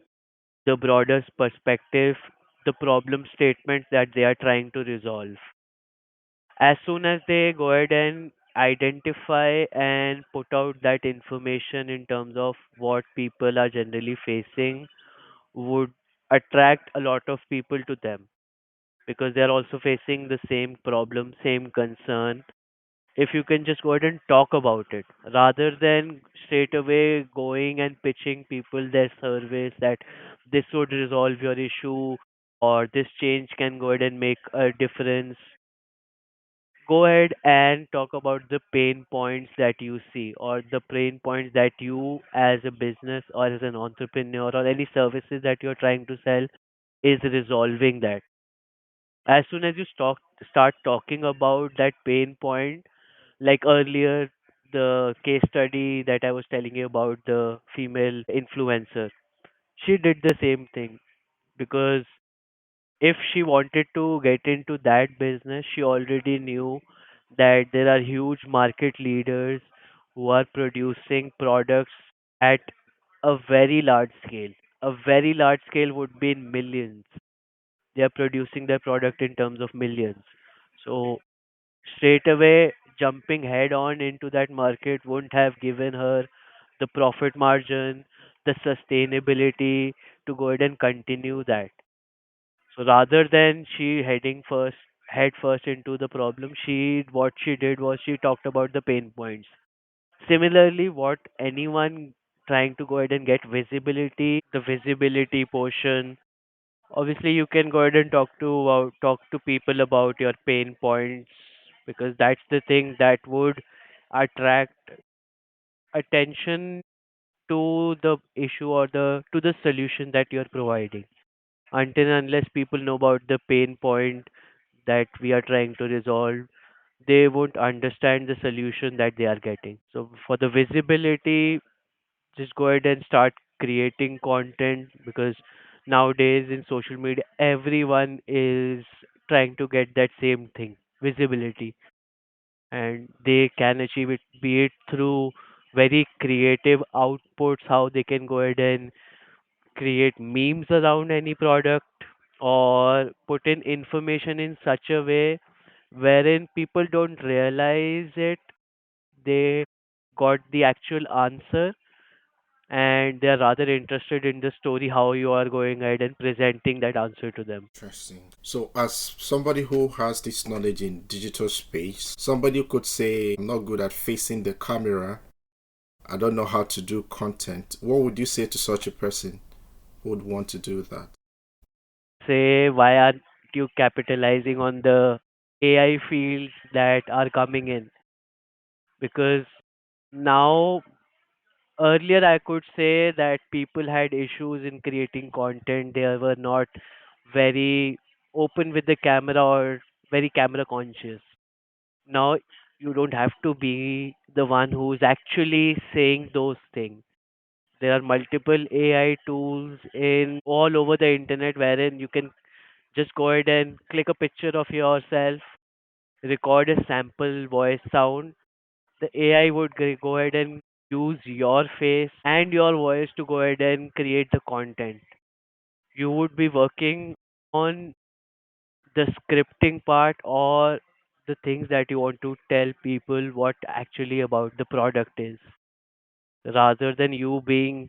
the broader perspective, the problem statements that they are trying to resolve. As soon as they go ahead and identify and put out that information in terms of what people are generally facing, would attract a lot of people to them because they are also facing the same problem, same concern. If you can just go ahead and talk about it rather than straight away going and pitching people their service that this would resolve your issue or this change can go ahead and make a difference, go ahead and talk about the pain points that you see or the pain points that you as a business or as an entrepreneur or any services that you're trying to sell is resolving that. As soon as you start talking about that pain point, like earlier, the case study that I was telling you about the female influencer, she did the same thing because if she wanted to get into that business, she already knew that there are huge market leaders who are producing products at a very large scale. A very large scale would be in millions. They are producing their product in terms of millions. So straight away jumping head on into that market wouldn't have given her the profit margin, the sustainability to go ahead and continue that. So rather than she head first into the problem, what she did was she talked about the pain points. Similarly, what anyone trying to go ahead and get visibility, the visibility portion, obviously you can go ahead and talk to people about your pain points because that's the thing that would attract attention to the issue or the to the solution that you're providing. Until and unless people know about the pain point that we are trying to resolve, they won't understand the solution that they are getting. So for the visibility, just go ahead and start creating content because nowadays in social media everyone is trying to get that same thing, visibility, and they can achieve it be it through very creative outputs, how they can go ahead and create memes around any product or put in information in such a way wherein people don't realize it, they got the actual answer and they are rather interested in the story how you are going ahead and presenting that answer to them. Interesting. So, as somebody who has this knowledge in digital space, somebody could say, I'm not good at facing the camera, I don't know how to do content. What would you say to such a person who would want to do that? Say, why aren't you capitalizing on the AI fields that are coming in? Because now, earlier I could say that people had issues in creating content. They were not very open with the camera or very camera conscious. Now, you don't have to be the one who's actually saying those things. There are multiple AI tools in all over the internet wherein you can just go ahead and click a picture of yourself, record a sample voice sound. The AI would go ahead and use your face and your voice to go ahead and create the content. You would be working on the scripting part or the things that you want to tell people what actually about the product is, rather than you being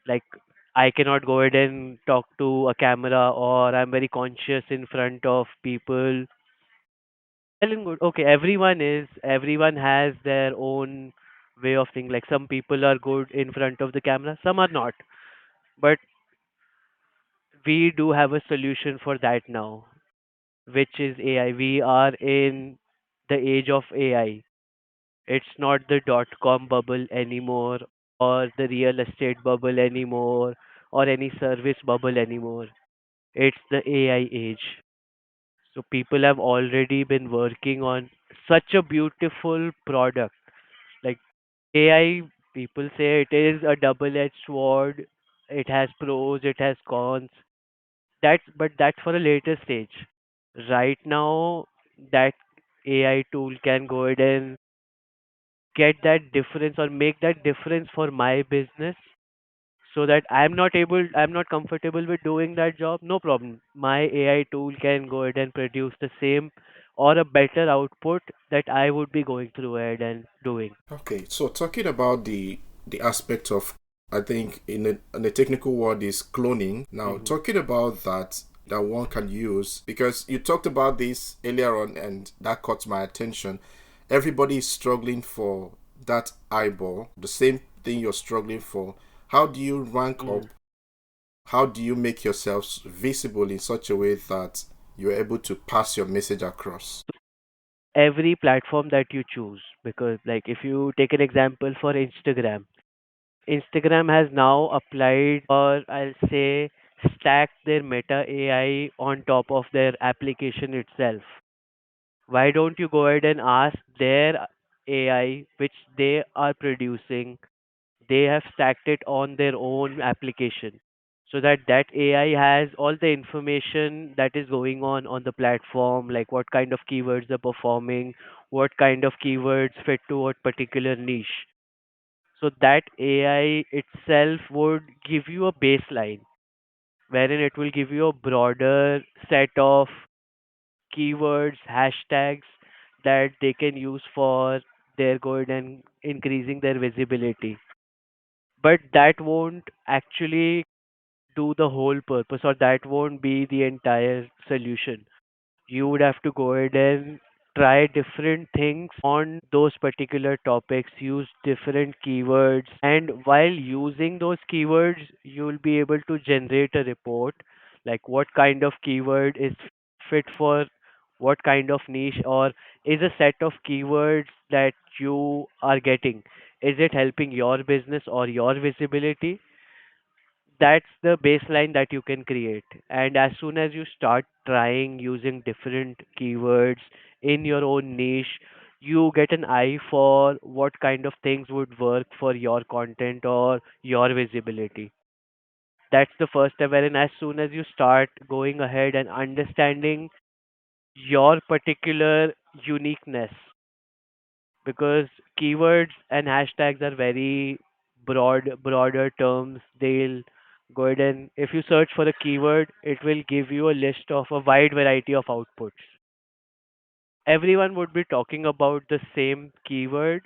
like, I cannot go ahead and talk to a camera, or I'm very conscious in front of people. Well and good. Okay, everyone has their own way of thinking. Like some people are good in front of the camera, some are not. But we do have a solution for that now, which is AI. We are in the age of AI. It's not the dot com bubble anymore, or the real estate bubble anymore, or any service bubble anymore. It's the AI age. So people have already been working on such a beautiful product. Like AI, people say it is a double-edged sword. It has pros, it has cons. That's for a later stage. Right now, that AI tool can go ahead and get that difference or make that difference for my business, so that I'm not comfortable with doing that job. No problem. My AI tool can go ahead and produce the same or a better output that I would be going through ahead and doing. Okay, so talking about the aspect of, I think in a technical word is cloning. Now, Hmm. talking about that one can use, because you talked about this earlier on and that caught my attention. Everybody is struggling for that eyeball, the same thing you're struggling for. How do you rank up? Hmm. How do you make yourselves visible in such a way that you're able to pass your message across? Every platform that you choose, because like if you take an example for Instagram has now applied, or I'll say stacked their Meta AI on top of their application itself. Why don't you go ahead and ask their AI, which they are producing, they have stacked it on their own application, so that that AI has all the information that is going on the platform, like what kind of keywords are performing, what kind of keywords fit to what particular niche. So that AI itself would give you a baseline, wherein it will give you a broader set of keywords, hashtags that they can use for their good and increasing their visibility. But that won't actually do the whole purpose, or that won't be the entire solution. You would have to go ahead and try different things on those particular topics, use different keywords, and while using those keywords, you'll be able to generate a report, like what kind of keyword is fit for what kind of niche, or is a set of keywords that you are getting, is it helping your business or your visibility? That's the baseline that you can create. And as soon as you start trying using different keywords in your own niche, you get an eye for what kind of things would work for your content or your visibility. That's the first step, wherein as soon as you start going ahead and understanding your particular uniqueness, because keywords and hashtags are very broader terms. They'll go ahead and if you search for a keyword, it will give you a list of a wide variety of outputs. Everyone would be talking about the same keyword,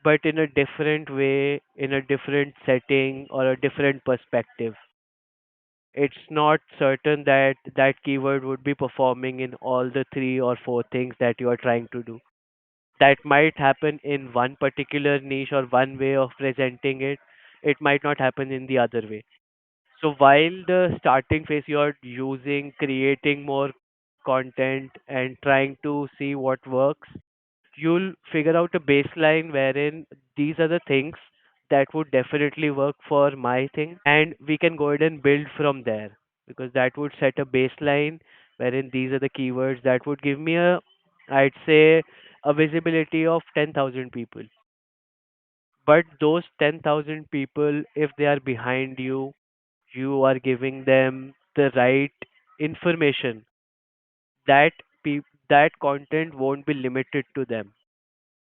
but in a different way, in a different setting, or a different perspective. It's not certain that that keyword would be performing in all the three or four things that you are trying to do. That might happen in one particular niche or one way of presenting it. It might not happen in the other way. So while the starting phase you're using, creating more content and trying to see what works, you'll figure out a baseline wherein these are the things that would definitely work for my thing, and we can go ahead and build from there, because that would set a baseline wherein these are the keywords that would give me a, I'd say, a visibility of 10,000 people. But those 10,000 people, if they are behind you, you are giving them the right information, that that content won't be limited to them.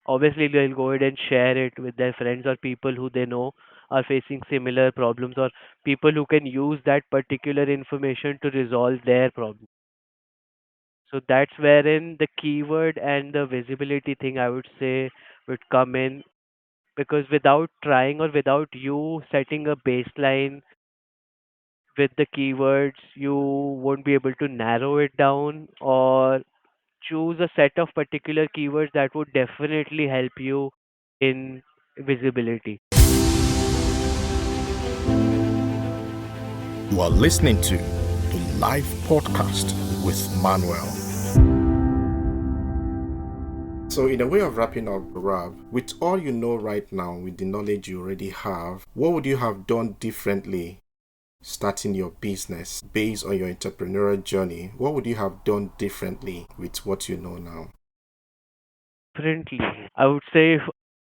Obviously, they'll go ahead and share it with their friends or people who they know are facing similar problems, or people who can use that particular information to resolve their problem. So that's wherein the keyword and the visibility thing I would say would come in, because without trying or without you setting a baseline with the keywords, you won't be able to narrow it down or choose a set of particular keywords that would definitely help you in visibility. You are listening to the live podcast with Manuel. So, in a way of wrapping up, Rob, with all you know right now, with the knowledge you already have, what would you have done differently starting your business based on your entrepreneurial journey? What would you have done differently with what you know now? Differently, I would say if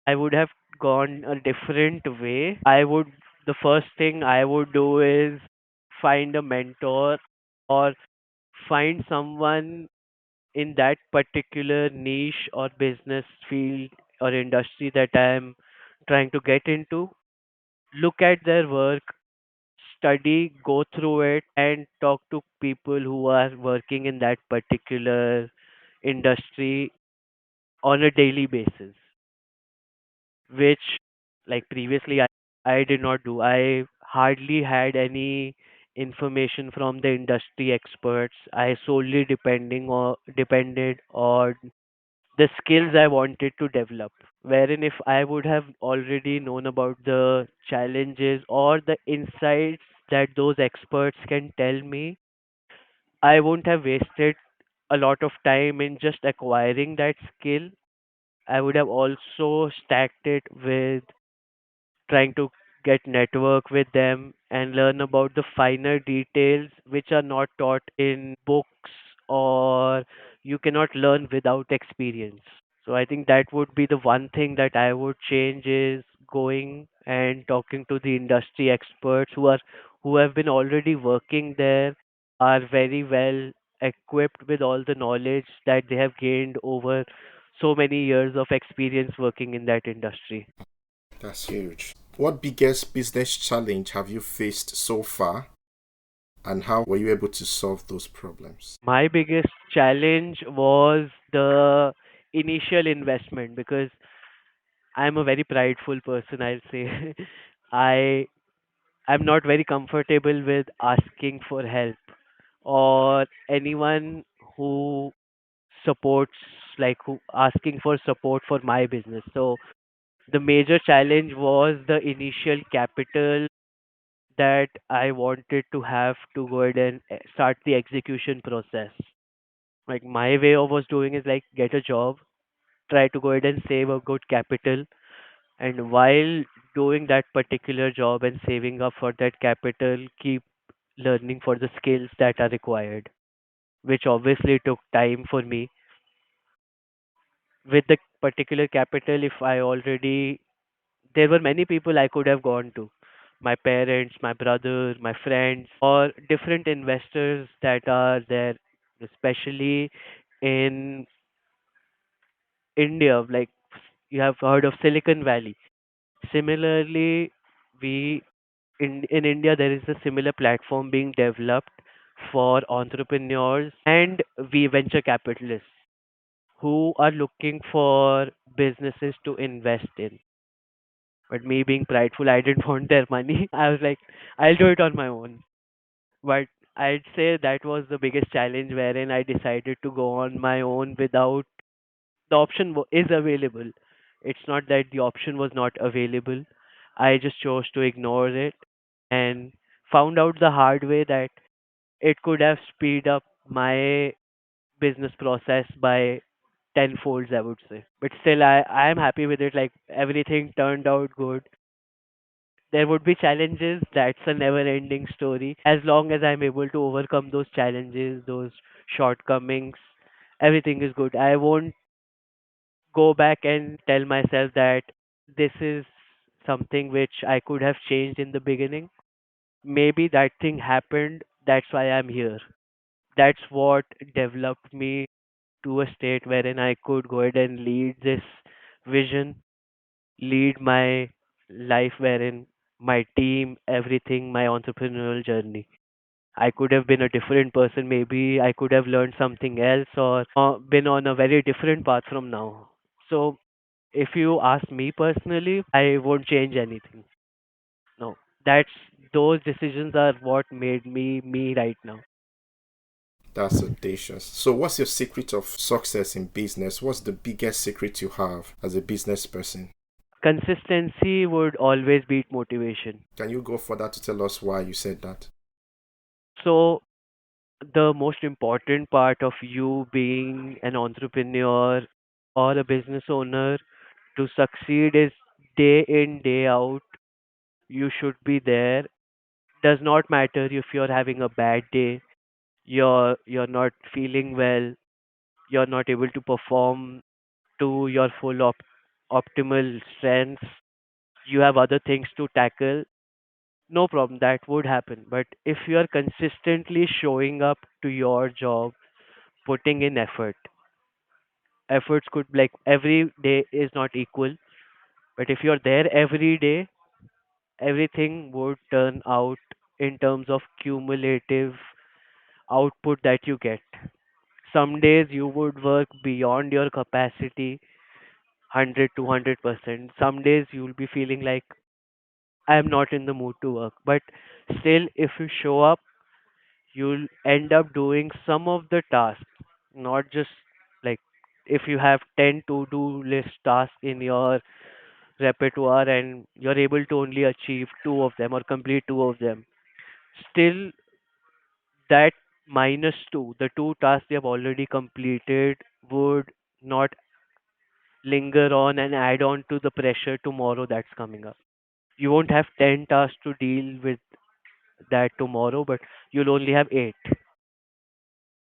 I would have gone a different way, the first thing I would do is find a mentor or find someone in that particular niche or business field or industry that I'm trying to get into. Look at their work, study, go through it, and talk to people who are working in that particular industry on a daily basis, which, like previously, I did not do. I hardly had any information from the industry experts. I solely depended on the skills I wanted to develop. Wherein, if I would have already known about the challenges or the insights that those experts can tell me, I won't have wasted a lot of time in just acquiring that skill. I would have also stacked it with trying to get network with them and learn about the finer details which are not taught in books or you cannot learn without experience. So I think that would be the one thing that I would change is going and talking to the industry experts who have been already working there, are very well equipped with all the knowledge that they have gained over so many years of experience working in that industry. That's huge. What biggest business challenge have you faced so far, and how were you able to solve those problems? My biggest challenge was the initial investment because I'm a very prideful person, I'll say. I I'm not very comfortable with asking for help or anyone who supports, like who asking for support for my business. So the major challenge was the initial capital that I wanted to have to go ahead and start the execution process. Like my way of was doing is like get a job, try to go ahead and save a good capital, and while doing that particular job and saving up for that capital, keep learning for the skills that are required, which obviously took time for me. With the particular capital, if I already, there were many people I could have gone to, my parents, my brother, my friends, or different investors that are there, especially in India. Like you have heard of Silicon Valley. Similarly, we in India there is a similar platform being developed for entrepreneurs and we venture capitalists who are looking for businesses to invest in. But me being prideful, I didn't want their money. I was like, I'll do it on my own. But I'd say that was the biggest challenge wherein I decided to go on my own without the option is available. It's not that the option was not available. I just chose to ignore it and found out the hard way that it could have speed up my business process by tenfolds, I would say. But still, I am happy with it. Like everything turned out good. There would be challenges. That's a never-ending story. As long as I'm able to overcome those challenges, those shortcomings, everything is good. I won't go back and tell myself that this is something which I could have changed in the beginning. Maybe that thing happened, that's why I'm here. That's what developed me to a state wherein I could go ahead and lead this vision, lead my life, wherein my team, everything, my entrepreneurial journey. I could have been a different person. Maybe I could have learned something else or been on a very different path from now. So, if you ask me personally, I won't change anything. No, that's those decisions are what made me right now. That's audacious. So, what's your secret of success in business? What's the biggest secret you have as a business person? Consistency would always beat motivation. Can you go further to tell us why you said that? So, the most important part of you being an entrepreneur or a business owner to succeed is day in, day out, you should be there. Does not matter if you're having a bad day, you're not feeling well, you're not able to perform to your optimal strengths, you have other things to tackle. No problem, that would happen. But if you are consistently showing up to your job, putting in efforts could like every day is not equal. But if you're there every day, everything would turn out in terms of cumulative output that you get. Some days you would work beyond your capacity, 100 to 100%. Some days you'll be feeling like I am not in the mood to work. But still, if you show up, you'll end up doing some of the tasks, not just like if you have 10 to do list tasks in your repertoire and you're able to only achieve two of them or complete two of them. Still, that minus two, the two tasks you have already completed, would not linger on and add on to the pressure tomorrow that's coming up. You won't have 10 tasks to deal with that tomorrow, but you'll only have 8.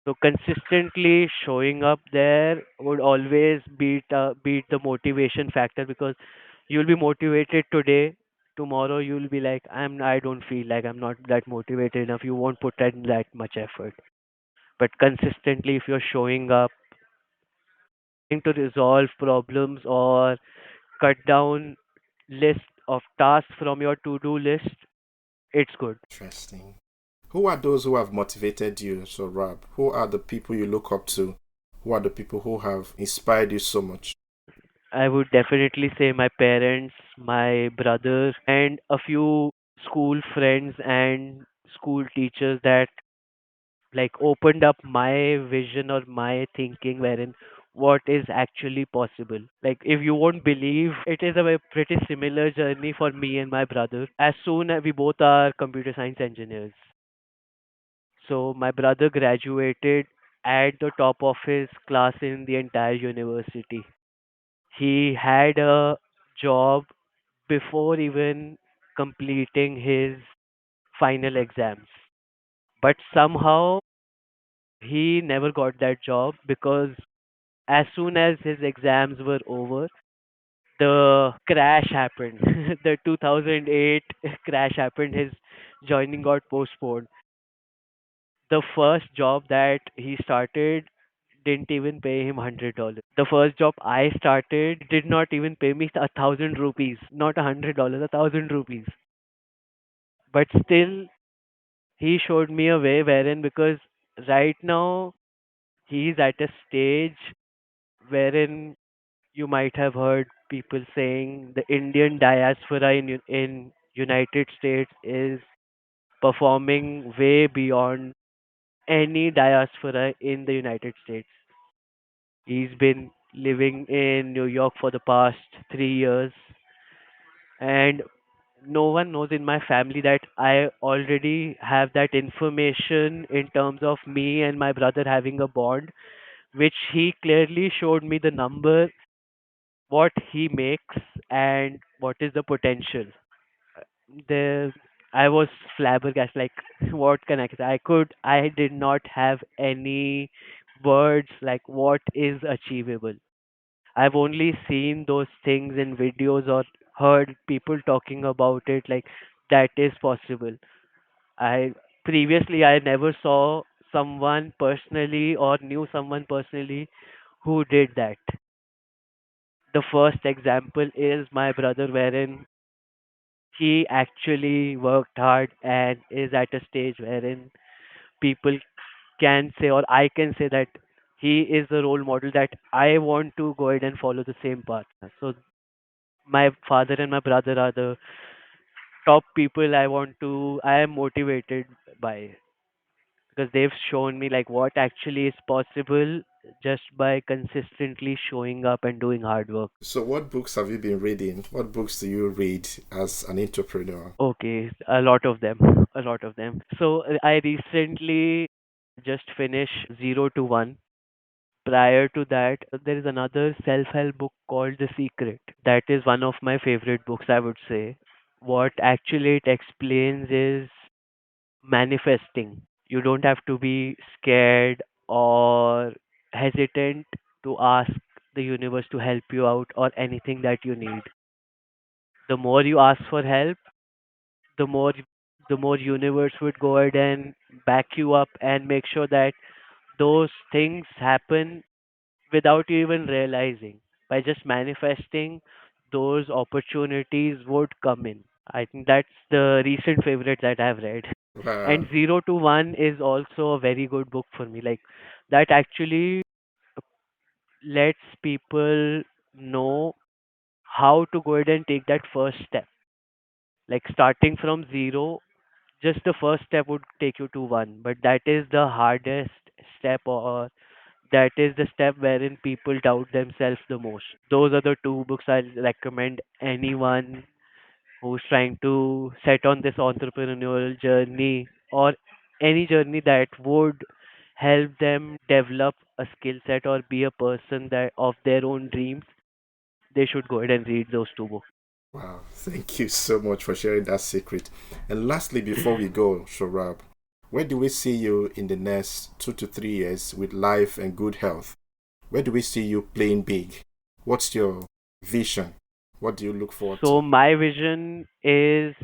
So consistently showing up there would always beat the motivation factor because you'll be motivated today. Tomorrow you'll be like, I don't feel like I'm not that motivated enough. You won't put in that much effort. But consistently, if you're showing up, trying to resolve problems or cut down list of tasks from your to-do list, it's good. Interesting. Who are those who have motivated you? So, Rob, who are the people you look up to? Who are the people who have inspired you so much? I would definitely say my parents, my brother, and a few school friends and school teachers that like opened up my vision or my thinking wherein what is actually possible. Like if you won't believe, it is a pretty similar journey for me and my brother. As soon as we both are computer science engineers. So my brother graduated at the top of his class in the entire university. He had a job before even completing his final exams. But somehow he never got that job because as soon as his exams were over, the crash happened. The 2008 crash happened. His joining got postponed. The first job that he started didn't even pay him $100. The first job I started did not even pay me 1,000 rupees, not $100, 1,000 rupees. But still, he showed me a way wherein because right now he's at a stage wherein you might have heard people saying the Indian diaspora in United States is performing way beyond any diaspora in the United States. He's been living in New York for the past 3 years, and no one knows in my family that I already have that information in terms of me and my brother having a bond, which he clearly showed me the number, what he makes, and what is the potential. The I was flabbergasted. Like, what can I say? I did not have any words like what is achievable. I've only seen those things in videos or heard people talking about it like that is possible. I previously I never saw someone personally or knew someone personally who did that. The first example is my brother wherein he actually worked hard and is at a stage wherein people can say, or I can say that he is the role model that I want to go ahead and follow the same path. So my father and my brother are the top people I am motivated by, because they've shown me like what actually is possible just by consistently showing up and doing hard work. So, what books have you been reading? What books do you read as an entrepreneur? Okay, a lot of them, a lot of them. So I recently just finished 0 to 1. Prior to that, there is another self-help book called The Secret. That is one of my favorite books, I would say. What actually it explains is manifesting. You don't have to be scared or hesitant to ask the universe to help you out or anything that you need. The more you ask for help, the more universe would go ahead and back you up and make sure that those things happen without you even realizing. By just manifesting, those opportunities would come in. I think that's the recent favorite that I've read. And Wow. 0 to 1 is also a very good book for me. Like, that actually lets people know how to go ahead and take that first step. Like, starting from 0, just the first step would take you to 1, but that is the hardest step, or that is the step wherein people doubt themselves the most. Those are the two books I recommend anyone who's trying to set on this entrepreneurial journey, or any journey that would help them develop a skill set or be a person that of their own dreams. They should go ahead and read those two books. Wow. Thank you so much for sharing that secret. And lastly, before we go, Shorab, where do we see you in the next 2 to 3 years with life and good health? Where do we see you playing big? What's your vision? What do you look forward to? So my vision is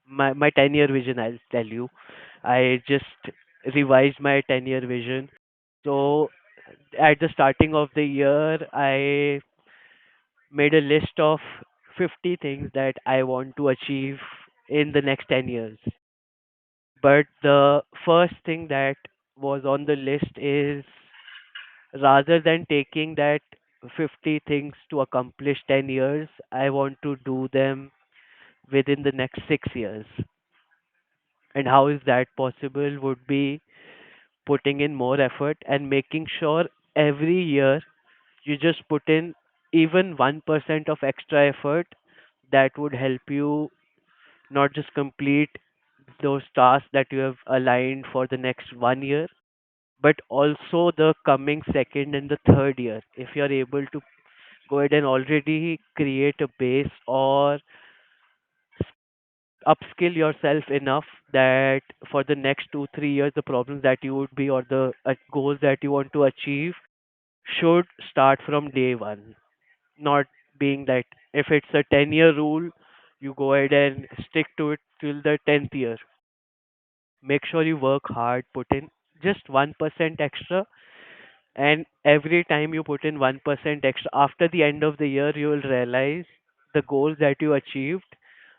my 10-year vision, I'll tell you. I just revised my 10-year vision. So at the starting of the year, I made a list of 50 things that I want to achieve in the next 10 years. But the first thing that was on the list is, rather than taking that 50 things to accomplish 10 years, I want to do them within the next 6 years. And how is that possible? Would be putting in more effort and making sure every year you just put in even 1% of extra effort that would help you not just complete those tasks that you have aligned for the next 1 year, but also the coming second and the third year. If you're able to go ahead and already create a base or upskill yourself enough that for the next 2 3 years the problems that you would be, or the goals that you want to achieve, should start from day one. Not being that if it's a 10-year rule, you go ahead and stick to it till the 10th year. Make sure you work hard, put in just 1% extra, and every time you put in 1% extra, after the end of the year, you will realize the goals that you achieved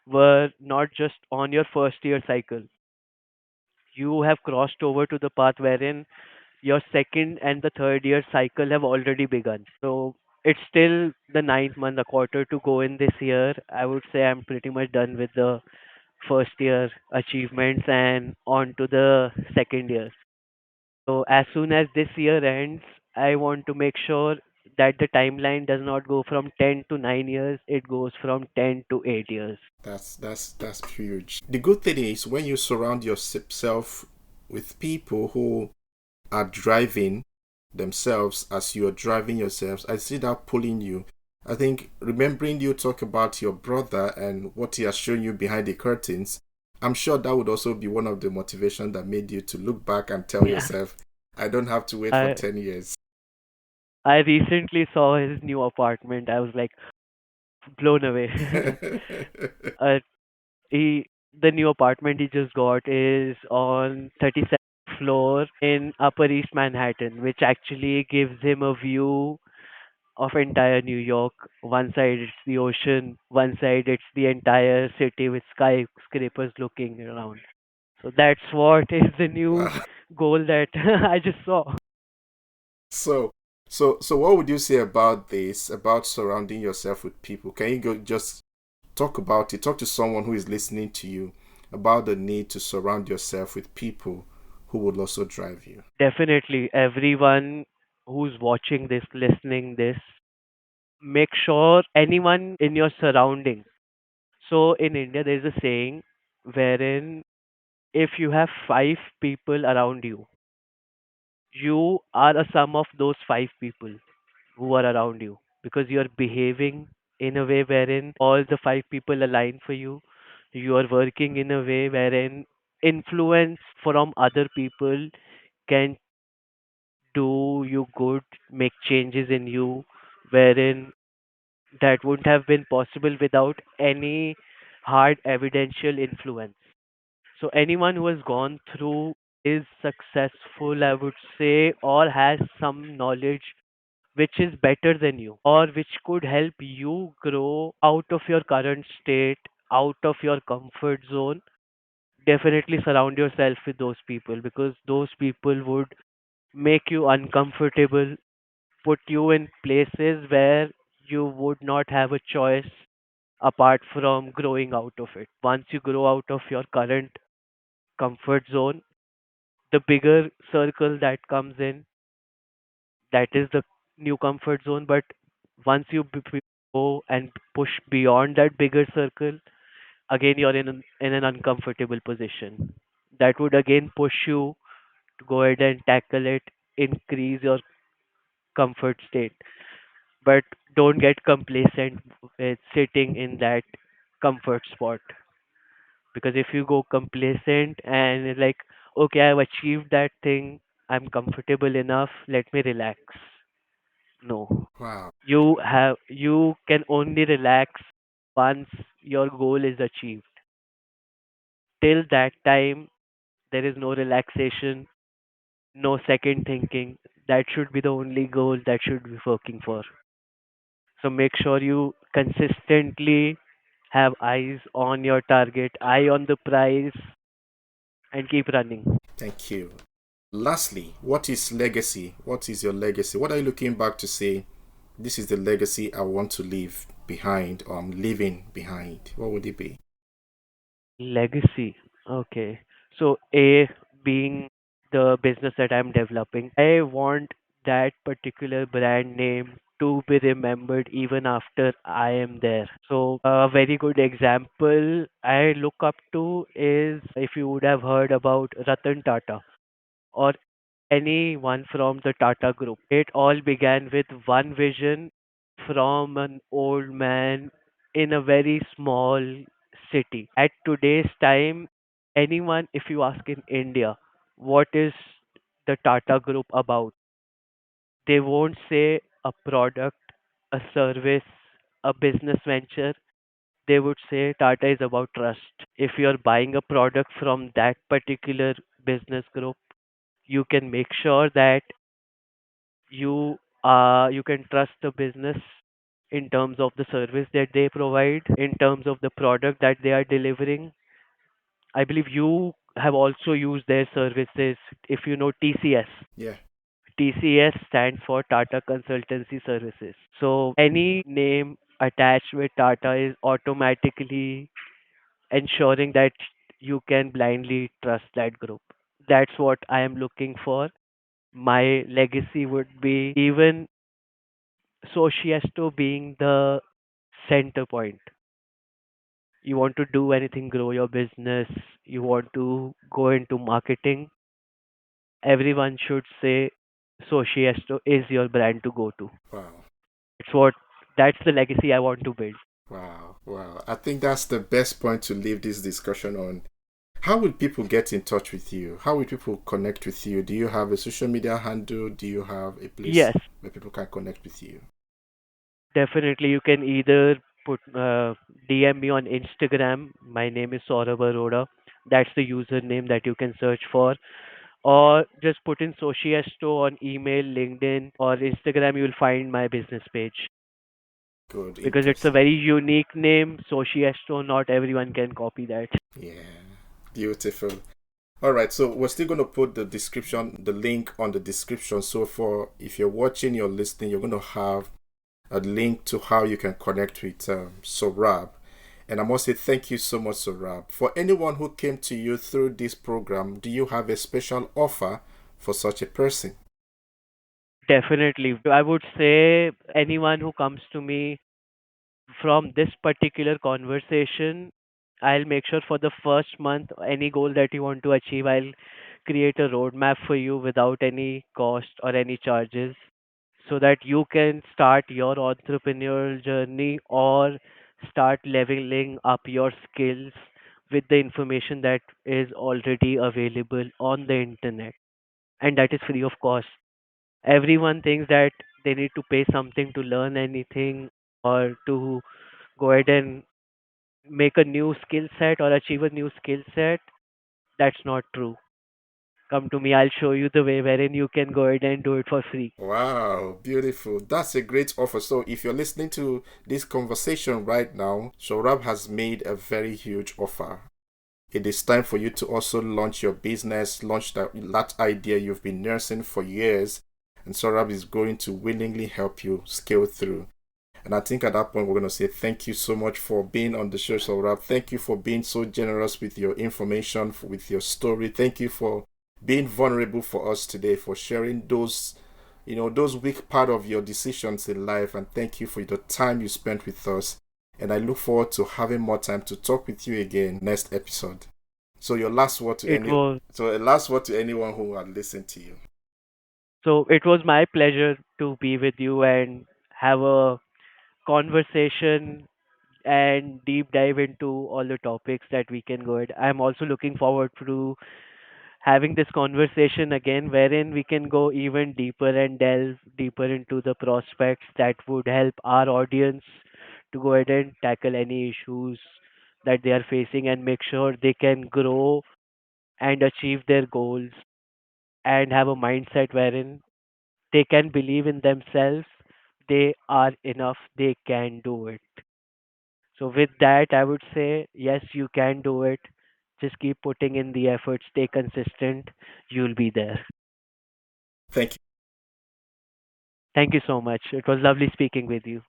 were not just on your first year cycle. You have crossed over to the path wherein your second and the third year cycle have already begun. So it's still the ninth month, a quarter to go in this year. I would say I'm pretty much done with the first year achievements and on to the second year. So as soon as this year ends, I want to make sure that the timeline does not go from 10 to 9 years, it goes from 10 to 8 years. That's huge. The good thing is when you surround yourself with people who are driving themselves as you are driving yourselves, I see that pulling you. I think remembering you talk about your brother and what he has shown you behind the curtains, I'm sure that would also be one of the motivations that made you to look back and tell Yeah. yourself, I don't have to wait for I 10 years. I recently saw his new apartment. I was like blown away. uh, he the new apartment he just got is on 37th floor in Upper East Manhattan, which actually gives him a view of entire New York. One side it's the ocean, one side it's the entire city with skyscrapers looking around. So that's what is the new Wow. goal that I just saw. So, so what would you say about this, about surrounding yourself with people? Can you go just talk about it? Talk to someone who is listening to you about the need to surround yourself with people who will also drive you. Definitely, everyone who's watching this, listening this, make sure anyone in your surrounding. So in India, there's a saying wherein if you have five people around you, you are a sum of those five people who are around you because you're behaving in a way wherein all the five people align for you. You are working in a way wherein influence from other people can do you good, make changes in you, wherein that wouldn't have been possible without any hard evidential influence. So anyone who has gone through is successful, I would say, or has some knowledge which is better than you, or which could help you grow out of your current state, out of your comfort zone. Definitely surround yourself with those people because those people would make you uncomfortable, put you in places where you would not have a choice apart from growing out of it. Once you grow out of your current comfort zone, the bigger circle that comes in, that is the new comfort zone. But once you go and push beyond that bigger circle, again you're in an uncomfortable position. That would again push you to go ahead and tackle it, increase your comfort state. But don't get complacent with sitting in that comfort spot because if you go complacent and like, okay, I've achieved that thing, I'm comfortable enough, let me relax. No. Wow. You can only relax once your goal is achieved. Till that time there is no relaxation, no second thinking. That should be the only goal that should be working for. So make sure you consistently have eyes on your target, eye on the prize, and keep running. Thank you. Lastly, what is legacy? What is your legacy? What are you looking back to say, this is the legacy I want to leave behind, or I'm leaving behind? What would it be? Legacy. Okay. So A being the business that I'm developing, I want that particular brand name to be remembered even after I am there. So a very good example I look up to is if you would have heard about Ratan Tata or anyone from the Tata Group. It all began with one vision from an old man in a very small city. At today's time, anyone, if you ask in India, what is the Tata Group about? They won't say a product, a service, a business venture. They would say Tata is about trust. If you're buying a product from that particular business group, you can make sure that you can trust the business in terms of the service that they provide, in terms of the product that they are delivering. I believe you have also used their services. If you know TCS, Yeah. TCS stands for Tata Consultancy Services. So any name attached with Tata is automatically ensuring that you can blindly trust that group. That's what I am looking for. My legacy would be even Sochiesto being the center point. You want to do anything, grow your business, you want to go into marketing, everyone should say Sochiesto is your brand to go to. Wow. It's what that's the legacy I want to build. Wow. Wow. I think that's the best point to leave this discussion on. How would people get in touch with you? How would people connect with you? Do you have a social media handle? Do you have a place Yes, where people can connect with you? definitely you can either put DM me on Instagram. My name is Saurabh Arora. That's the username that you can search for. Or just put in Sochiesto on email, LinkedIn, or Instagram. You'll find my business page Good. because it's a Interesting. very unique name. Sochiesto, not everyone can copy that. Yeah. Beautiful. All right, so we're still going to put the link on the description. So for if you're watching, you're listening, you're going to have a link to how you can connect with Saurabh. And I must say thank you so much, Saurabh. For anyone who came to you through this program, do you have a special offer for such a person? Definitely. I would say anyone who comes to me from this particular conversation, I'll make sure for the first month, any goal that you want to achieve, I'll create a roadmap for you without any cost or any charges so that you can start your entrepreneurial journey or start leveling up your skills with the information that is already available on the internet, and that is free of cost. Everyone thinks that they need to pay something to learn anything or to go ahead and make a new skill set or achieve a new skill set. That's not true. Come to me, I'll show you the way wherein you can go ahead and do it for free. Wow, beautiful. That's a great offer. So if you're listening to this conversation right now, Saurabh has made a very huge offer. It is time for you to also launch your business, launch that idea you've been nursing for years, and Saurabh is going to willingly help you scale through. And I think at that point, we're going to say thank you so much for being on the show, Saurabh. Thank you for being so generous with your information, with your story. Thank you for being vulnerable for us today, for sharing those weak part of your decisions in life. And thank you for the time you spent with us. And I look forward to having more time to talk with you again next episode. So your last word to It any was so a last word to anyone who had listened to you. it was my pleasure to be with you and have a conversation and deep dive into all the topics that we can go ahead. I'm also looking forward to having this conversation again, wherein we can go even deeper and delve deeper into the prospects that would help our audience to go ahead and tackle any issues that they are facing and make sure they can grow and achieve their goals and have a mindset wherein they can believe in themselves, they are enough, they can do it. So, with that, I would say, yes, you can do it. Just keep putting in the effort, stay consistent, you'll be there. Thank you. Thank you so much. It was lovely speaking with you.